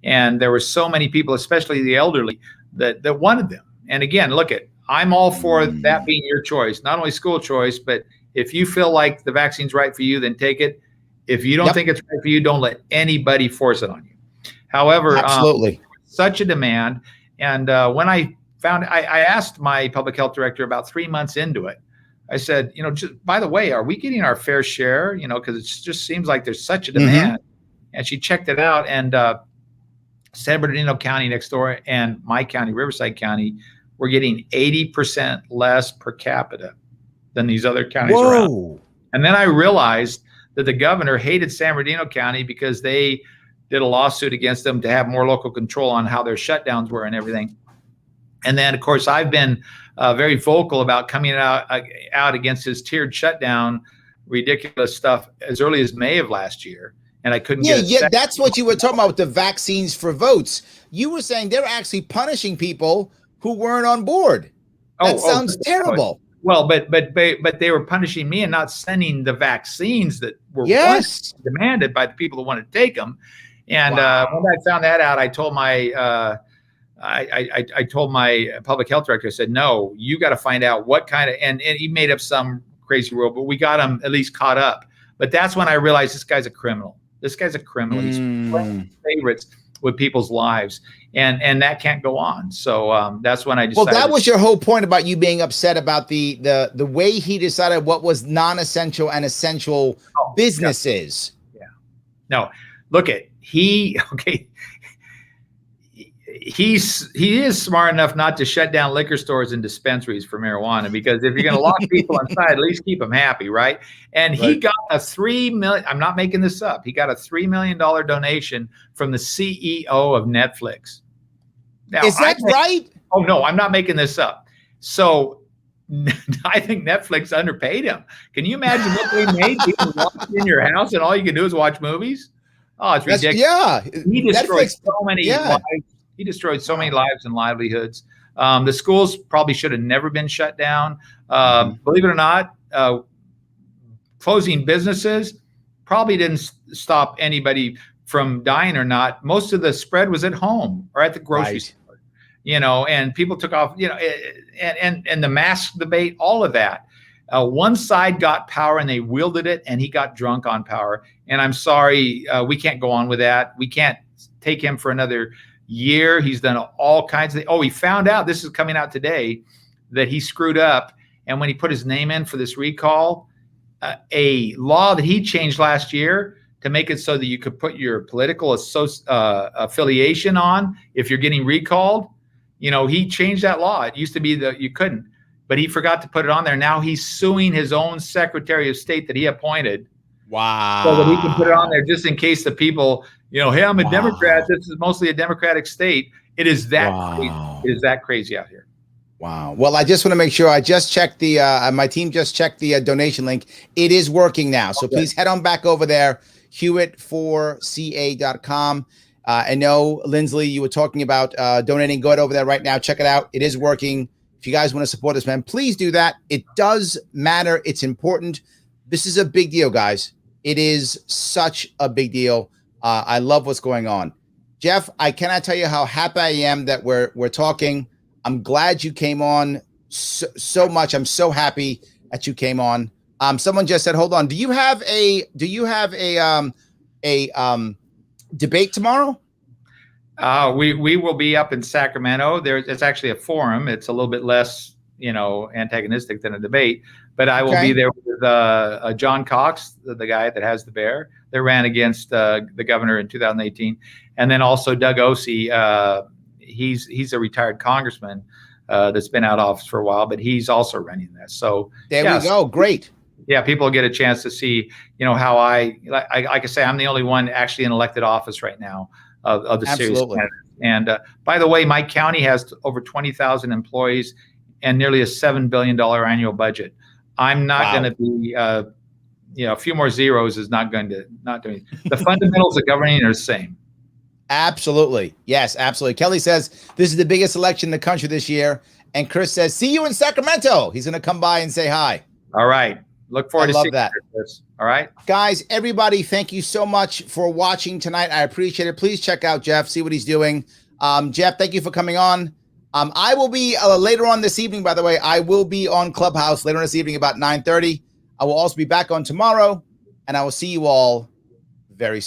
And there were so many people, especially the elderly, that wanted them. And again, look, I'm all for that being your choice, not only school choice, but if you feel like the vaccine's right for you, then take it. If you don't think it's right for you, don't let anybody force it on you. However,
absolutely,
such a demand. And when I found, I asked my public health director about 3 months into it. I said, just by the way, are we getting our fair share? Because it just seems like there's such a demand. And she checked it out, and San Bernardino County next door and my county, Riverside County, we're getting 80% less per capita than these other counties around. And then I realized that the governor hated San Bernardino County because they did a lawsuit against them to have more local control on how their shutdowns were and everything. And then, of course, I've been very vocal about coming out against his tiered shutdown, ridiculous stuff as early as May of last year. And I couldn't get
Yeah, that's what you were talking about with the vaccines for votes. You were saying they're actually punishing people who weren't on board. That sounds terrible.
Well, but they were punishing me and not sending the vaccines that were demanded by the people who wanted to take them. And when I found that out, I told my I told my public health director, I said, no, you got to find out what kind of, and he made up some crazy rule, but we got him at least caught up. But that's when I realized this guy's a criminal. This guy's a criminal. He's playing favorites with people's lives, and that can't go on. So that's when I decided.
Well, that was your whole point about you being upset about the way he decided what was non-essential and essential businesses.
Yeah. No, look at he is smart enough not to shut down liquor stores and dispensaries for marijuana, because if you're going to lock people inside, at least keep them happy, right? And he got a $3 million. I'm not making this up. He got a $3 million donation from the CEO of Netflix. Now,
is that right?
Oh no, I'm not making this up. So I think Netflix underpaid him. Can you imagine what they made? People locked in your house and all you can do is watch movies. Oh, it's ridiculous.
Yeah,
he destroyed so many lives. He destroyed so many lives and livelihoods. The schools probably should have never been shut down. Believe it or not, closing businesses probably didn't stop anybody from dying or not. Most of the spread was at home or at the grocery store, and people took off, and the mask debate, all of that. One side got power and they wielded it, and he got drunk on power. And I'm sorry, we can't go on with that. We can't take him for another year. He's done all kinds of things. Oh, he found out, this is coming out today, that he screwed up. And when he put his name in for this recall, a law that he changed last year to make it so that you could put your political affiliation on if you're getting recalled, he changed that law. It used to be that you couldn't, but he forgot to put it on there. Now he's suing his own Secretary of State that he appointed.
Wow.
So that he can put it on there just in case the people, hey, I'm a Democrat. This is mostly a Democratic state. It is that crazy. It is that crazy out here.
Wow. Well, I just want to make sure I just checked the, my team just checked the donation link. It is working now. So please head on back over there, Hewitt4ca.com. I know, Lindsley, you were talking about donating. Go ahead over there right now. Check it out. It is working. If you guys want to support this, man, please do that. It does matter. It's important. This is a big deal, guys. It is such a big deal. I love what's going on. Jeff, I cannot tell you how happy I am that we're talking. I'm glad you came on so much. I'm so happy that you came on. Someone just said, hold on. Do you have a debate tomorrow?
We will be up in Sacramento. It's actually a forum. It's a little bit less, antagonistic than a debate. But I will be there with John Cox, the guy that has the bear that ran against the governor in 2018, and then also Doug Osee. He's a retired congressman that's been out of office for a while, but he's also running this. So
there we go. Great.
Yeah, people get a chance to see, how like I say, I'm the only one actually in elected office right now of the series. And by the way, my county has over 20,000 employees and nearly a $7 billion annual budget. I'm not going to be, a few more zeros is not doing. The fundamentals of governing are the same.
Absolutely. Yes, absolutely. Kelly says this is the biggest election in the country this year. And Chris says, see you in Sacramento. He's going to come by and say hi.
All right. Look forward to seeing that. Chris. All right.
Guys, everybody, thank you so much for watching tonight. I appreciate it. Please check out Jeff, see what he's doing. Jeff, thank you for coming on. I will be later on this evening, by the way, I will be on Clubhouse later on this evening about 9:30. I will also be back on tomorrow, and I will see you all very soon.